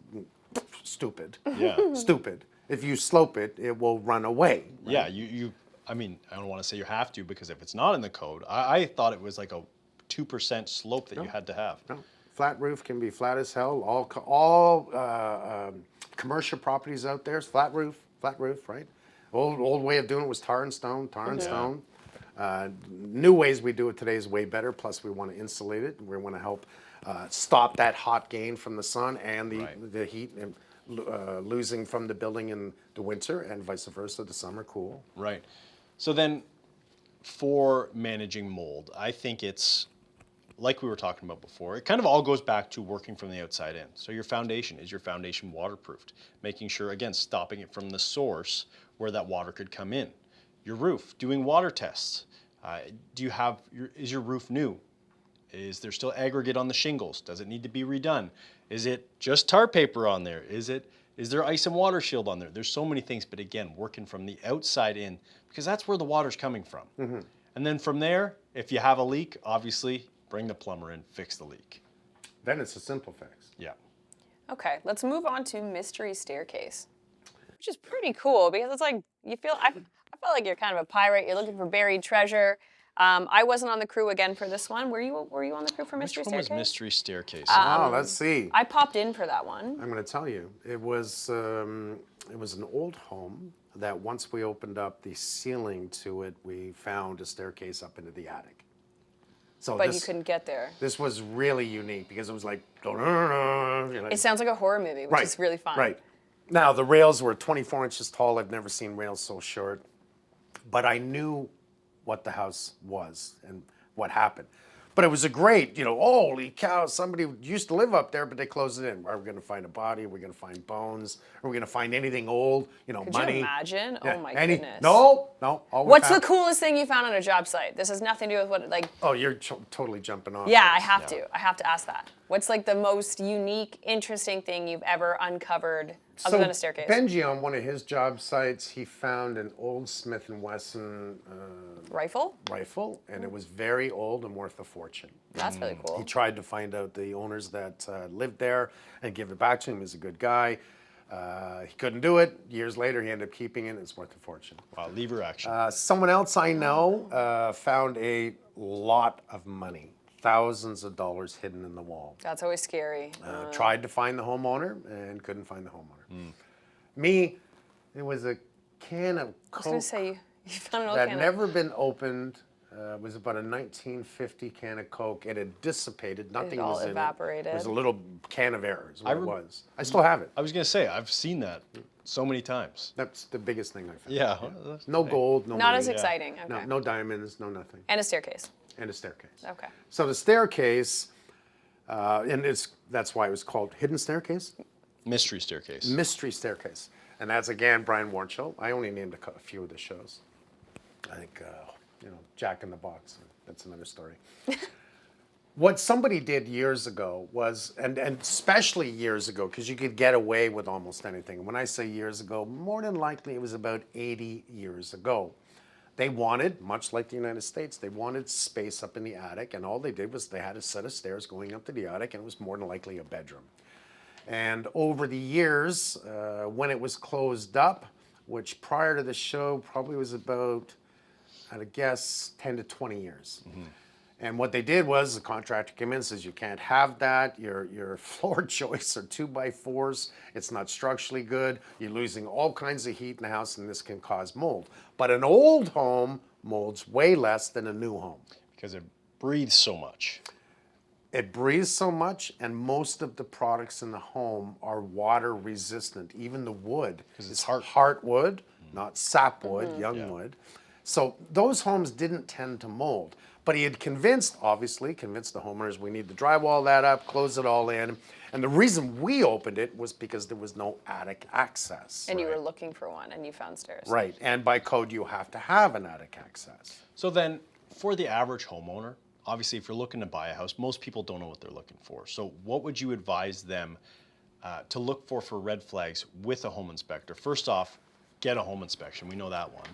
stupid. Yeah. Stupid. If you slope it, it will run away. Right? Yeah, I mean, I don't want to say you have to, because if it's not in the code, I thought it was like a 2% slope that you had to have. No. Flat roof can be flat as hell. All commercial properties out there is flat roof, right? Old way of doing it was tar and stone, stone. New ways we do it today is way better. Plus, we want to insulate it. We want to help stop that hot gain from the sun and the heat and losing from the building in the winter, and vice versa, the summer cool. Right. So then, for managing mold, I think it's like we were talking about before. It kind of all goes back to working from the outside in. So your foundation, is your foundation waterproofed? Making sure, again, stopping it from the source where that water could come in. Your roof, doing water tests. Is your roof new? Is there still aggregate on the shingles? Does it need to be redone? Is it just tar paper on there? Is there ice and water shield on there? There's so many things, but again, working from the outside in, because that's where the water's coming from. Mm-hmm. And then from there, if you have a leak, obviously bring the plumber in, fix the leak. Then it's a simple fix. Yeah. Okay, let's move on to mystery staircase, which is pretty cool because it's like I feel like you're kind of a pirate. You're looking for buried treasure. I wasn't on the crew again for this one. Were you on the crew for Mystery Which one Staircase? was Mystery Staircase? Let's see. I popped in for that one. I'm going to tell you, it was an old home that once we opened up the ceiling to it, we found a staircase up into the attic. So But you couldn't get there. This was really unique because it was like, you know, It sounds like a horror movie, which is really fun. Right. Now, the rails were 24 inches tall. I've never seen rails so short. But I knew what the house was and what happened. But it was a great, holy cow, somebody used to live up there, but they closed it in. Are we going to find a body? Are we going to find bones? Are we going to find anything old? Could money? you imagine? Yeah. Oh my goodness. No. What's the coolest thing you found on a job site? This has nothing to do with what, like... Oh, you're totally jumping off. Yeah, this. I have to ask that. What's like the most unique, interesting thing you've ever uncovered other than a staircase? Benji, on one of his job sites, he found an old Smith & Wesson Rifle? and it was very old and worth a fortune. That's really cool. He tried to find out the owners that lived there and give it back to him. He's a good guy. He couldn't do it. Years later, he ended up keeping it. It's worth a fortune. Wow, lever action. Someone else I know found a lot of money, thousands of dollars hidden in the wall. That's always scary. Tried to find the homeowner and couldn't find the homeowner. Me, it was a can of Coke I was going to say, you found an old that can had never been opened. It was about a 1950 can of Coke. It had dissipated. Nothing all was in evaporated. it. It was a little can of air is what it was. I still have it. I was going to say, I've seen that so many times. That's the biggest thing I found. Yeah. No gold, no Not money. as exciting. Okay. No diamonds, no nothing. And a staircase. And a staircase. Okay. So the staircase, that's why it was called Hidden Staircase. Mystery Staircase. Mystery Staircase. And that's, again, Brian Warnchel. I only named a few of the shows. I think, Jack in the Box. That's another story. What somebody did years ago was, and especially years ago, because you could get away with almost anything. And when I say years ago, more than likely it was about 80 years ago. They wanted, much like the United States, they wanted space up in the attic, and all they did was they had a set of stairs going up to the attic, and it was more than likely a bedroom. And over the years, when it was closed up, which prior to the show probably was about, I'd guess, 10 to 20 years. Mm-hmm. And what they did was the contractor came in and says, you can't have that. Your floor joists are 2x4s. It's not structurally good. You're losing all kinds of heat in the house, and this can cause mold. But an old home molds way less than a new home. Because it breathes so much. It breathes so much, and most of the products in the home are water resistant. Even the wood. Because it's heartwood, not sapwood, young wood. So those homes didn't tend to mold. But he had convinced the homeowners we need to drywall that up, close it all in. And the reason we opened it was because there was no attic access. And you were looking for one, and you found stairs. Right, and by code you have to have an attic access. So then, for the average homeowner, obviously if you're looking to buy a house, most people don't know what they're looking for. So what would you advise them to look for red flags with a home inspector? First off, get a home inspection. We know that one.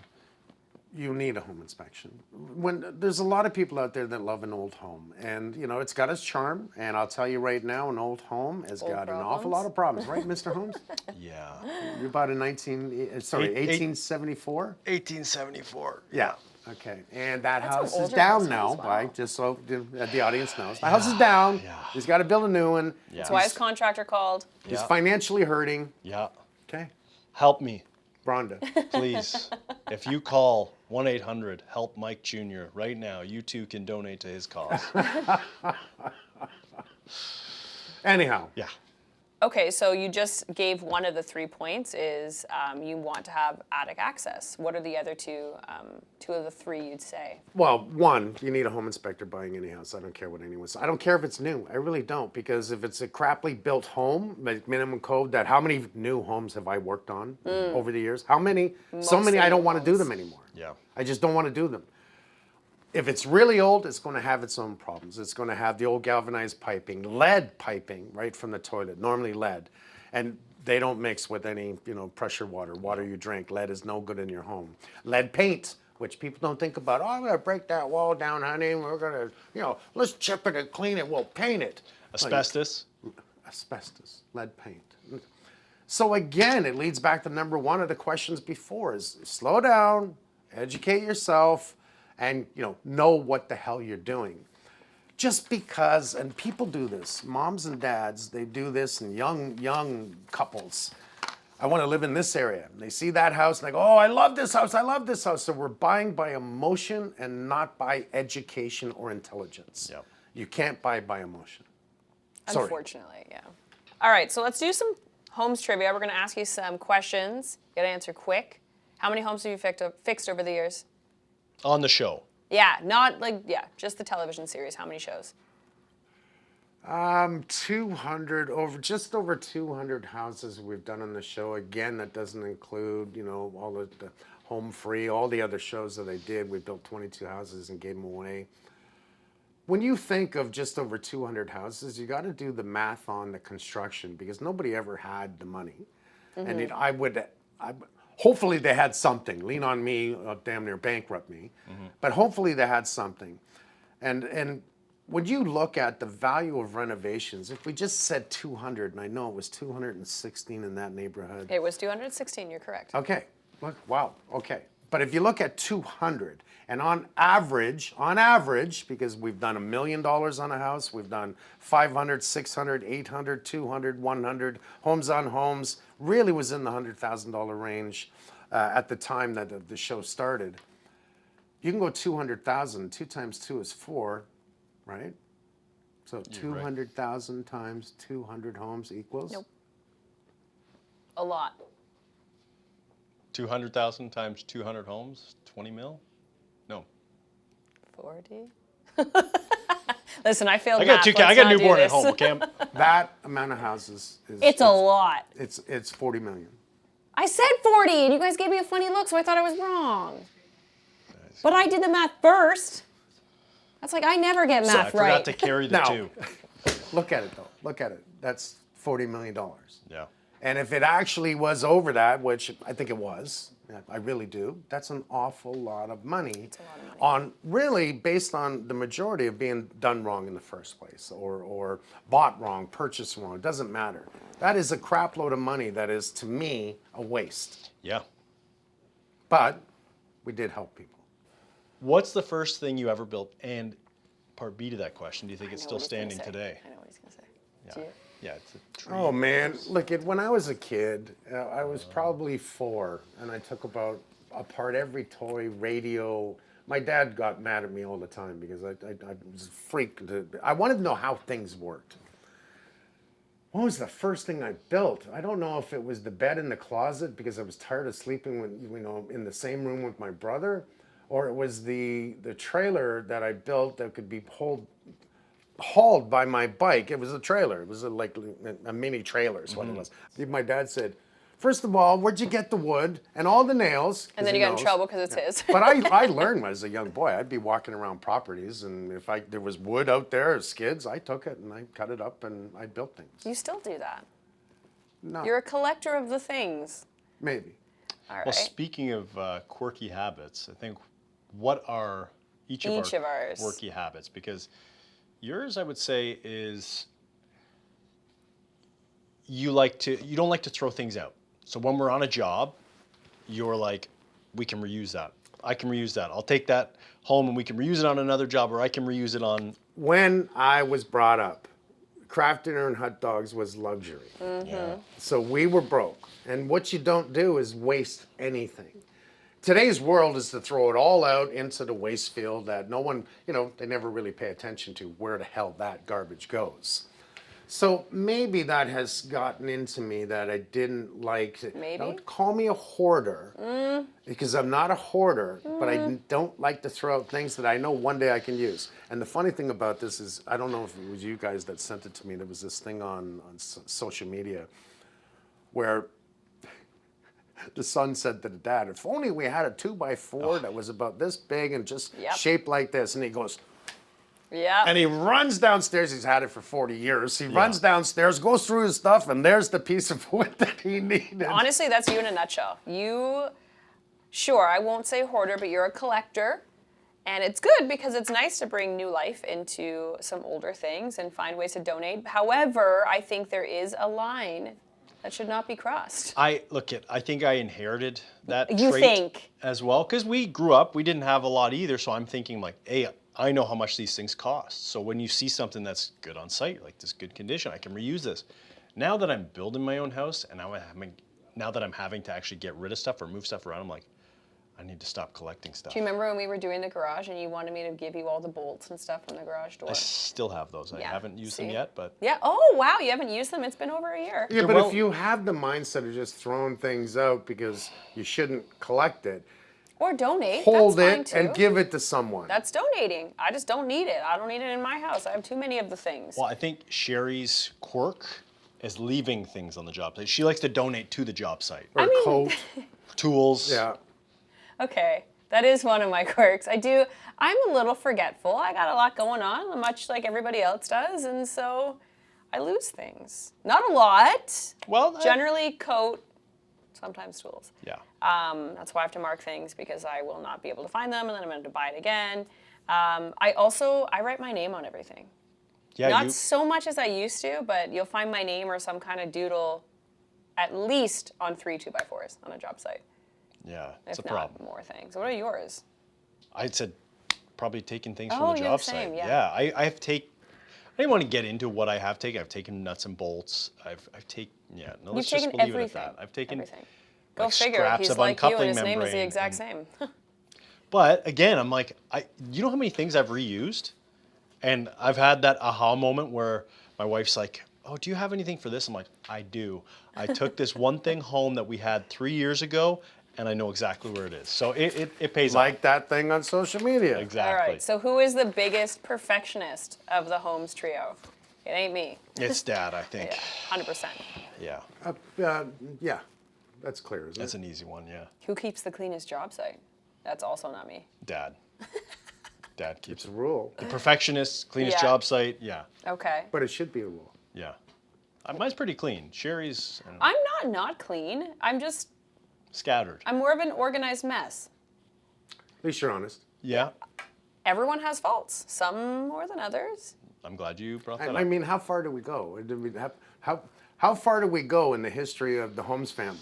you need a home inspection. When there's a lot of people out there that love an old home, and you know it's got its charm. And I'll tell you right now, an old home has got an awful lot of problems, right, Mr. Holmes? Yeah. You bought in 1874. 1874. Yeah. Okay. And that That's house an is older down house now. as well. By just so the audience knows, the house is down. Yeah. He's got to build a new one. Yeah. That's why his contractor called. He's Yeah. financially hurting. Yeah. Okay. Help me, Rhonda. please. If you call 1-800-HELP Mike Jr. right now, you too can donate to his cause. Anyhow. Yeah. Okay, so you just gave one of the 3 points is you want to have attic access. What are the other two of the 3 you'd say? Well, one, you need a home inspector buying any house. I don't care what anyone says. I don't care if it's new. I really don't, because if it's a crappily built home, like minimum code, that how many new homes have I worked on over the years? How many? So many I don't want to do them anymore. Yeah. I just don't want to do them. If it's really old, it's going to have its own problems. It's going to have the old galvanized piping, lead piping right from the toilet, normally lead. And they don't mix with any, pressure water you drink. Lead is no good in your home. Lead paint, which people don't think about. Oh, I'm going to break that wall down, honey. We're going to, let's chip it and clean it. We'll paint it. Asbestos. Asbestos, lead paint. So again, it leads back to number one of the questions before is slow down, educate yourself, and know what the hell you're doing. Just because, and people do this, moms and dads, they do this, and young couples. I want to live in this area. And they see that house and they go, oh, I love this house, I love this house. So we're buying by emotion and not by education or intelligence. Yep. You can't buy by emotion. Sorry. Unfortunately, yeah. All right, so let's do some homes trivia. We're going to ask you some questions. You got to answer quick. How many homes have you fixed over the years? On the show. Yeah, just the television series. How many shows? 200, just over 200 houses we've done on the show. Again, that doesn't include, all the Home Free, all the other shows that I did. We built 22 houses and gave them away. When you think of just over 200 houses, you got to do the math on the construction, because nobody ever had the money. And hopefully they had something. Lean on me, damn near bankrupt me. But hopefully they had something. And when you look at the value of renovations, if we just said 200, and I know it was 216 in that neighborhood. It was 216, you're correct. Okay, look, wow, okay. But if you look at 200, and on average, because we've done $1 million on a house, we've done 500, 600, 800, 200, 100, homes on homes, really was in the $100,000 range at the time that the show started. You can go 200,000, 2 times 2 is 4, right? So 200,000 times 200 homes equals? Nope. A lot. 200,000 times 200 homes, 20 mil? No. 40? Listen, I failed I got math. two. Let's I got a not do newborn at this. home. Okay. That amount of houses is... It's a lot. It's 40 million. I said 40, and you guys gave me a funny look, so I thought I was wrong. But I did the math first. That's like I never get I math forgot right. to carry the Now, 2. Look at it though. Look at it. That's $40 million. Yeah. And if it actually was over that, which I think it was, I really do, that's an awful lot of money. It's a lot of money. On really based on the majority of being done wrong in the first place, or bought wrong, purchased wrong. It doesn't matter. That is a crap load of money that is, to me, a waste. Yeah. But we did help people. What's the first thing you ever built? And part B to that question, do you think I it's know still what he's gonna standing say. today? I know what he's going to say. Yeah. Do you? Yeah, it's a tree. Oh man, look, when I was a kid, I was probably 4, and I took apart every toy, radio. My dad got mad at me all the time because I was freaked. I wanted to know how things worked. What was the first thing I built? I don't know if it was the bed in the closet because I was tired of sleeping in the same room with my brother, or it was the trailer that I built that could be hauled by my bike. It was a trailer. It was like a mini trailer is what it was. My dad said, first of all, where'd you get the wood and all the nails? And then you got in trouble because it's his. But I learned as a young boy. I'd be walking around properties, and if there was wood out there, skids, I took it and I cut it up and I built things. You still do that. No, You're a collector of the things. maybe. All right. Well, speaking of quirky habits, I think what are each of our ours. quirky habits? Because yours, I would say, is you don't like to throw things out. So when we're on a job, you're like, we can reuse that. I can reuse that. I'll take that home and we can reuse it on another job, or I can reuse it on. When I was brought up, craft dinner and hot dogs was luxury. Yeah. So we were broke. And what you don't do is waste anything. Today's world is to throw it all out into the waste field that no one, they never really pay attention to where the hell that garbage goes. So maybe that has gotten into me that I didn't like. Maybe? Don't call me a hoarder because I'm not a hoarder, but I don't like to throw out things that I know one day I can use. And the funny thing about this is, I don't know if it was you guys that sent it to me. There was this thing on social media where the son said to the dad, if only we had a 2x4 that was about this big and just shaped like this. And he goes, Yeah. and he runs downstairs. He's had it for 40 years. He runs downstairs, goes through his stuff, and there's the piece of wood that he needed. Honestly, that's you in a nutshell. Sure, I won't say hoarder, but you're a collector. And it's good because it's nice to bring new life into some older things and find ways to donate. However, I think there is a line that should not be crossed. I think I inherited that You trait think? as well, because we grew up, we didn't have a lot either. So I'm thinking like, hey, I know how much these things cost. So when you see something that's good on site, you're like this good condition, I can reuse this. Now that I'm building my own house and now that I'm having to actually get rid of stuff or move stuff around, I'm like, I need to stop collecting stuff. Do you remember when we were doing the garage and you wanted me to give you all the bolts and stuff from the garage door? I still have those. I haven't used them yet, but Yeah. Oh, wow. You haven't used them. It's been over a year. Yeah, but Well- if you have the mindset of just throwing things out because you shouldn't collect it, Or donate. hold That's fine it too. and give it to someone. That's donating. I just don't need it. I don't need it in my house. I have too many of the things. well, I think Sherry's quirk is leaving things on the job site. She likes to donate to the job site. Or a coat. Tools. Yeah. Okay. That is one of my quirks. I'm a little forgetful. I got a lot going on, much like everybody else does, and so I lose things. Not a lot. Well, Generally coat, sometimes tools. yeah. That's why I have to mark things because I will not be able to find them and then I'm going to buy it again. I write my name on everything. Yeah, Not so much as I used to, but you'll find my name or some kind of doodle at least on 3 2x4s on a job site. yeah, it's a If not problem. more things. What are yours? I'd said probably taking things Oh, from the you're job the same, site. yeah. I didn't want to get into what I have taken. I've taken nuts and bolts. Let's You've just taken leave everything. it at that. I've taken everything. Go like figure. scraps He's of like you and uncoupling his name is the membrane exact and- same. But again, I'm like, you know how many things I've reused? And I've had that aha moment where my wife's like, oh, do you have anything for this? I'm like, I do. I took this one thing home that we had 3 years ago, and I know exactly where it is. So it pays off. Like that thing on social media. Exactly. All right. So who is the biggest perfectionist of the Holmes trio? It ain't me. It's Dad, I think. Yeah, 100%. Yeah. Yeah. That's clear, isn't That's it? an easy one, yeah. Who keeps the cleanest job site? That's also not me. Dad. Dad keeps It's a rule, the perfectionist, cleanest Yeah. job site. Yeah. Okay. but it should be a rule. Yeah. Mine's pretty clean. Sherry's I'm not clean. scattered. I'm more of an organized mess. At least you're honest. Yeah. Everyone has faults, some more than others. I'm glad you brought that I up. mean, how far do we go? How far do we go in the history of the Holmes family?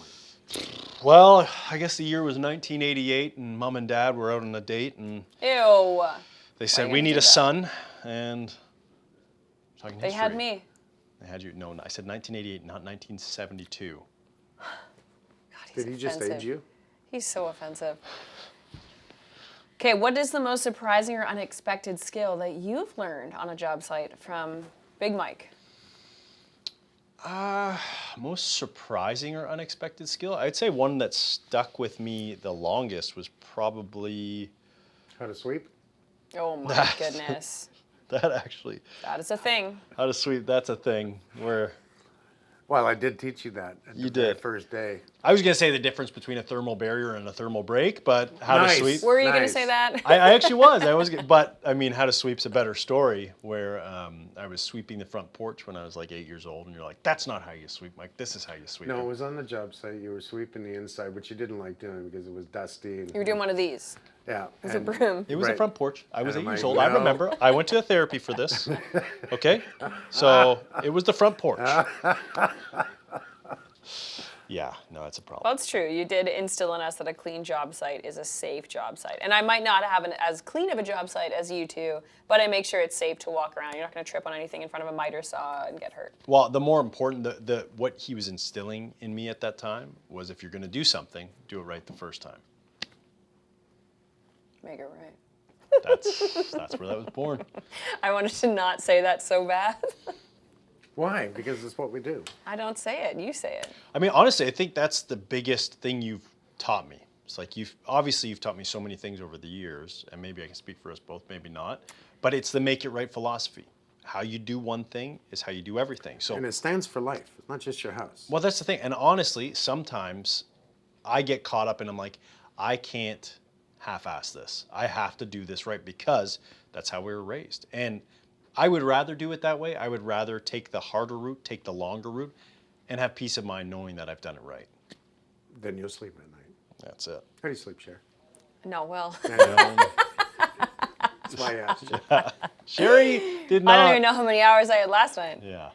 Well, I guess the year was 1988, and Mom and Dad were out on a date, and Ew. they said, you we gonna need do a that? son, and talking They history. had me. They had you. No, I said 1988, not 1972. God, he's Did he just offensive. age you? He's so offensive. Okay, what is the most surprising or unexpected skill that you've learned on a job site from Big Mike? Most surprising or unexpected skill? I'd say one that stuck with me the longest was probably How to sweep? Oh my goodness. that actually. That is a thing. How to sweep, that's a thing where Well, I did teach you that at the very first day. I was going to say the difference between a thermal barrier and a thermal break, but how to sweep. Were you going to Nice. say that? I actually was. But I mean, how to sweep's a better story. Where I was sweeping the front porch when I was like 8 years old, and you're like, "That's not how you sweep, Mike. This is how you sweep." No, it was on the job site. You were sweeping the inside, which you didn't like doing because it was dusty. And, You were doing one of these. yeah. It was a broom. It was the Right. front porch. I was And 8 I'm years like, old. I no. remember. I went to a therapy for this. Okay, so it was the front porch. Yeah, no, it's a problem. Well, it's true. You did instill in us that a clean job site is a safe job site. And I might not have as clean of a job site as you two, but I make sure it's safe to walk around. You're not going to trip on anything in front of a miter saw and get hurt. Well, the more important, what he was instilling in me at that time was if you're going to do something, do it right the first time. Make it right. That's where that was born. I wanted to not say that so bad. Why? Because it's what we do. I don't say it. You say it. I mean, honestly, I think that's the biggest thing you've taught me. It's like you've taught me so many things over the years, and maybe I can speak for us both, maybe not. But it's the make it right philosophy. How you do one thing is how you do everything. So, And it stands for life. It's not just your house. well, that's the thing. And honestly, sometimes I get caught up and I'm like, I can't half-ass this. I have to do this right because that's how we were raised. And I would rather do it that way. I would rather take the harder route, take the longer route, and have peace of mind knowing that I've done it right. Then you'll sleep at night. That's it. How do you sleep, Cher? No, well, That's why I asked you. Sherry did not. I don't even know how many hours I had last night. Yeah.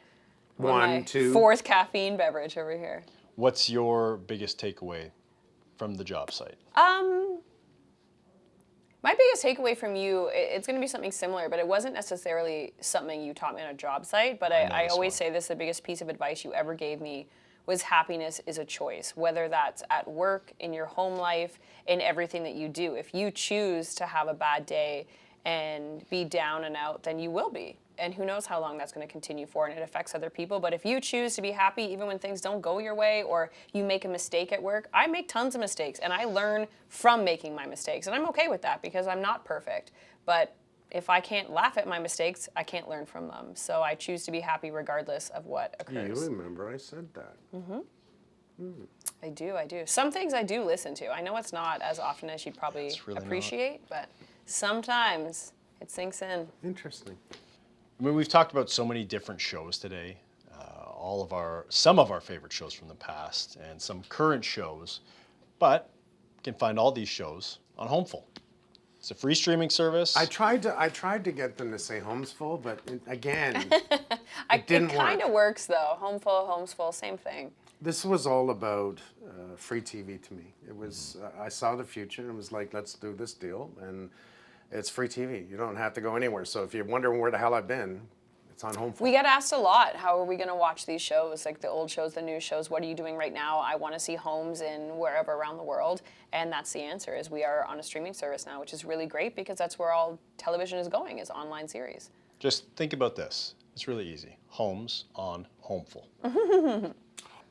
With my 1, 2. fourth caffeine beverage over here. What's your biggest takeaway from the job site? My biggest takeaway from you, it's going to be something similar, but it wasn't necessarily something you taught me on a job site, but I always say this, the biggest piece of advice you ever gave me was happiness is a choice, whether that's at work, in your home life, in everything that you do. If you choose to have a bad day and be down and out, then you will be. And who knows how long that's going to continue for, and it affects other people. But if you choose to be happy even when things don't go your way or you make a mistake at work, I make tons of mistakes and I learn from making my mistakes. And I'm okay with that because I'm not perfect. But if I can't laugh at my mistakes, I can't learn from them. So I choose to be happy regardless of what occurs. You remember I said that. I do. Some things I do listen to. I know it's not as often as you'd probably really not. appreciate, but sometimes it sinks in. Interesting. I mean, we've talked about so many different shows today. Some of our favorite shows from the past and some current shows, but you can find all these shows on Homeful. It's a free streaming service. I tried to get them to say homes full, but again, It didn't kind of work. works though. Home full, homes full, same thing. This was all about free TV to me. It was I saw the future and it was like, let's do this deal, and it's free TV. You don't have to go anywhere. So if you're wondering where the hell I've been, it's on Homeful. We get asked a lot, how are we going to watch these shows, like the old shows, the new shows, what are you doing right now? I want to see homes in wherever around the world. And that's the answer, is we are on a streaming service now, which is really great because that's where all television is going, is online series. Just think about this. It's really easy. Homes on Homeful.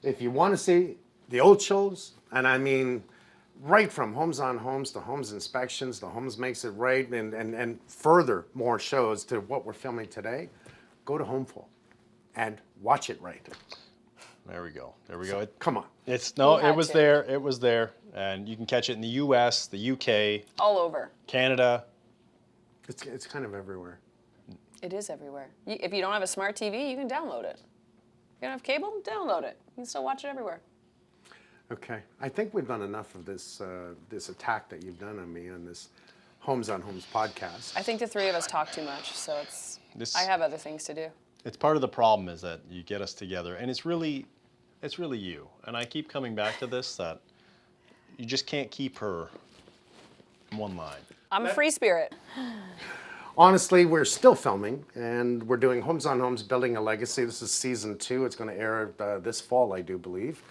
If you want to see the old shows, and I mean right from Homes on Homes to Homes Inspections, to Homes Makes It Right, and further more shows to what we're filming today, go to Homeful and watch it right. There we go. There we go. Come on. It had was to. there. It was there. And you can catch it in the US, the UK, All over. Canada. It's kind of everywhere. It is everywhere. If you don't have a smart TV, you can download it. If you don't have cable, download it. You can still watch it everywhere. Okay. I think we've done enough of this this attack that you've done on me on this Homes on Homes podcast. I think the three of us talk too much, so I have other things to do. It's part of the problem is that you get us together, and it's really you. And I keep coming back to this, that you just can't keep her in one line. I'm a free spirit. Honestly, we're still filming, and we're doing Homes on Homes, Building a Legacy. This is season 2. It's going to air this fall, I do believe.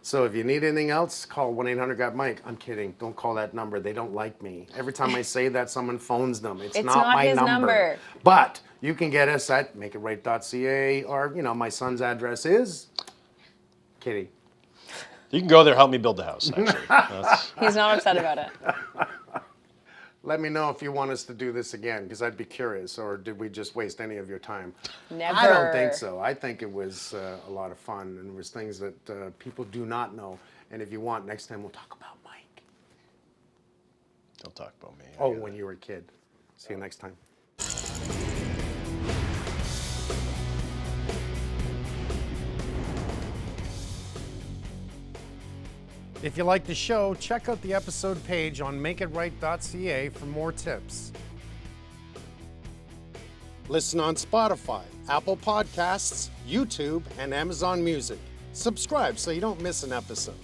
So if you need anything else, call 1-800-GOT-MIKE. I'm kidding. Don't call that number. They don't like me. Every time I say that, someone phones them. It's not my his number. But you can get us at makeitright.ca, or, my son's address is Kitty. You can go there, help me build the house, actually. He's not upset about it. let me know if you want us to do this again, because I'd be curious, or did we just waste any of your time? Never. I don't think so. I think it was a lot of fun, and there was things that people do not know. And if you want, next time we'll talk about Mike. Don't talk about me. Oh, when you were a kid. See you next time. If you like the show, check out the episode page on makeitright.ca for more tips. Listen on Spotify, Apple Podcasts, YouTube, and Amazon Music. Subscribe so you don't miss an episode.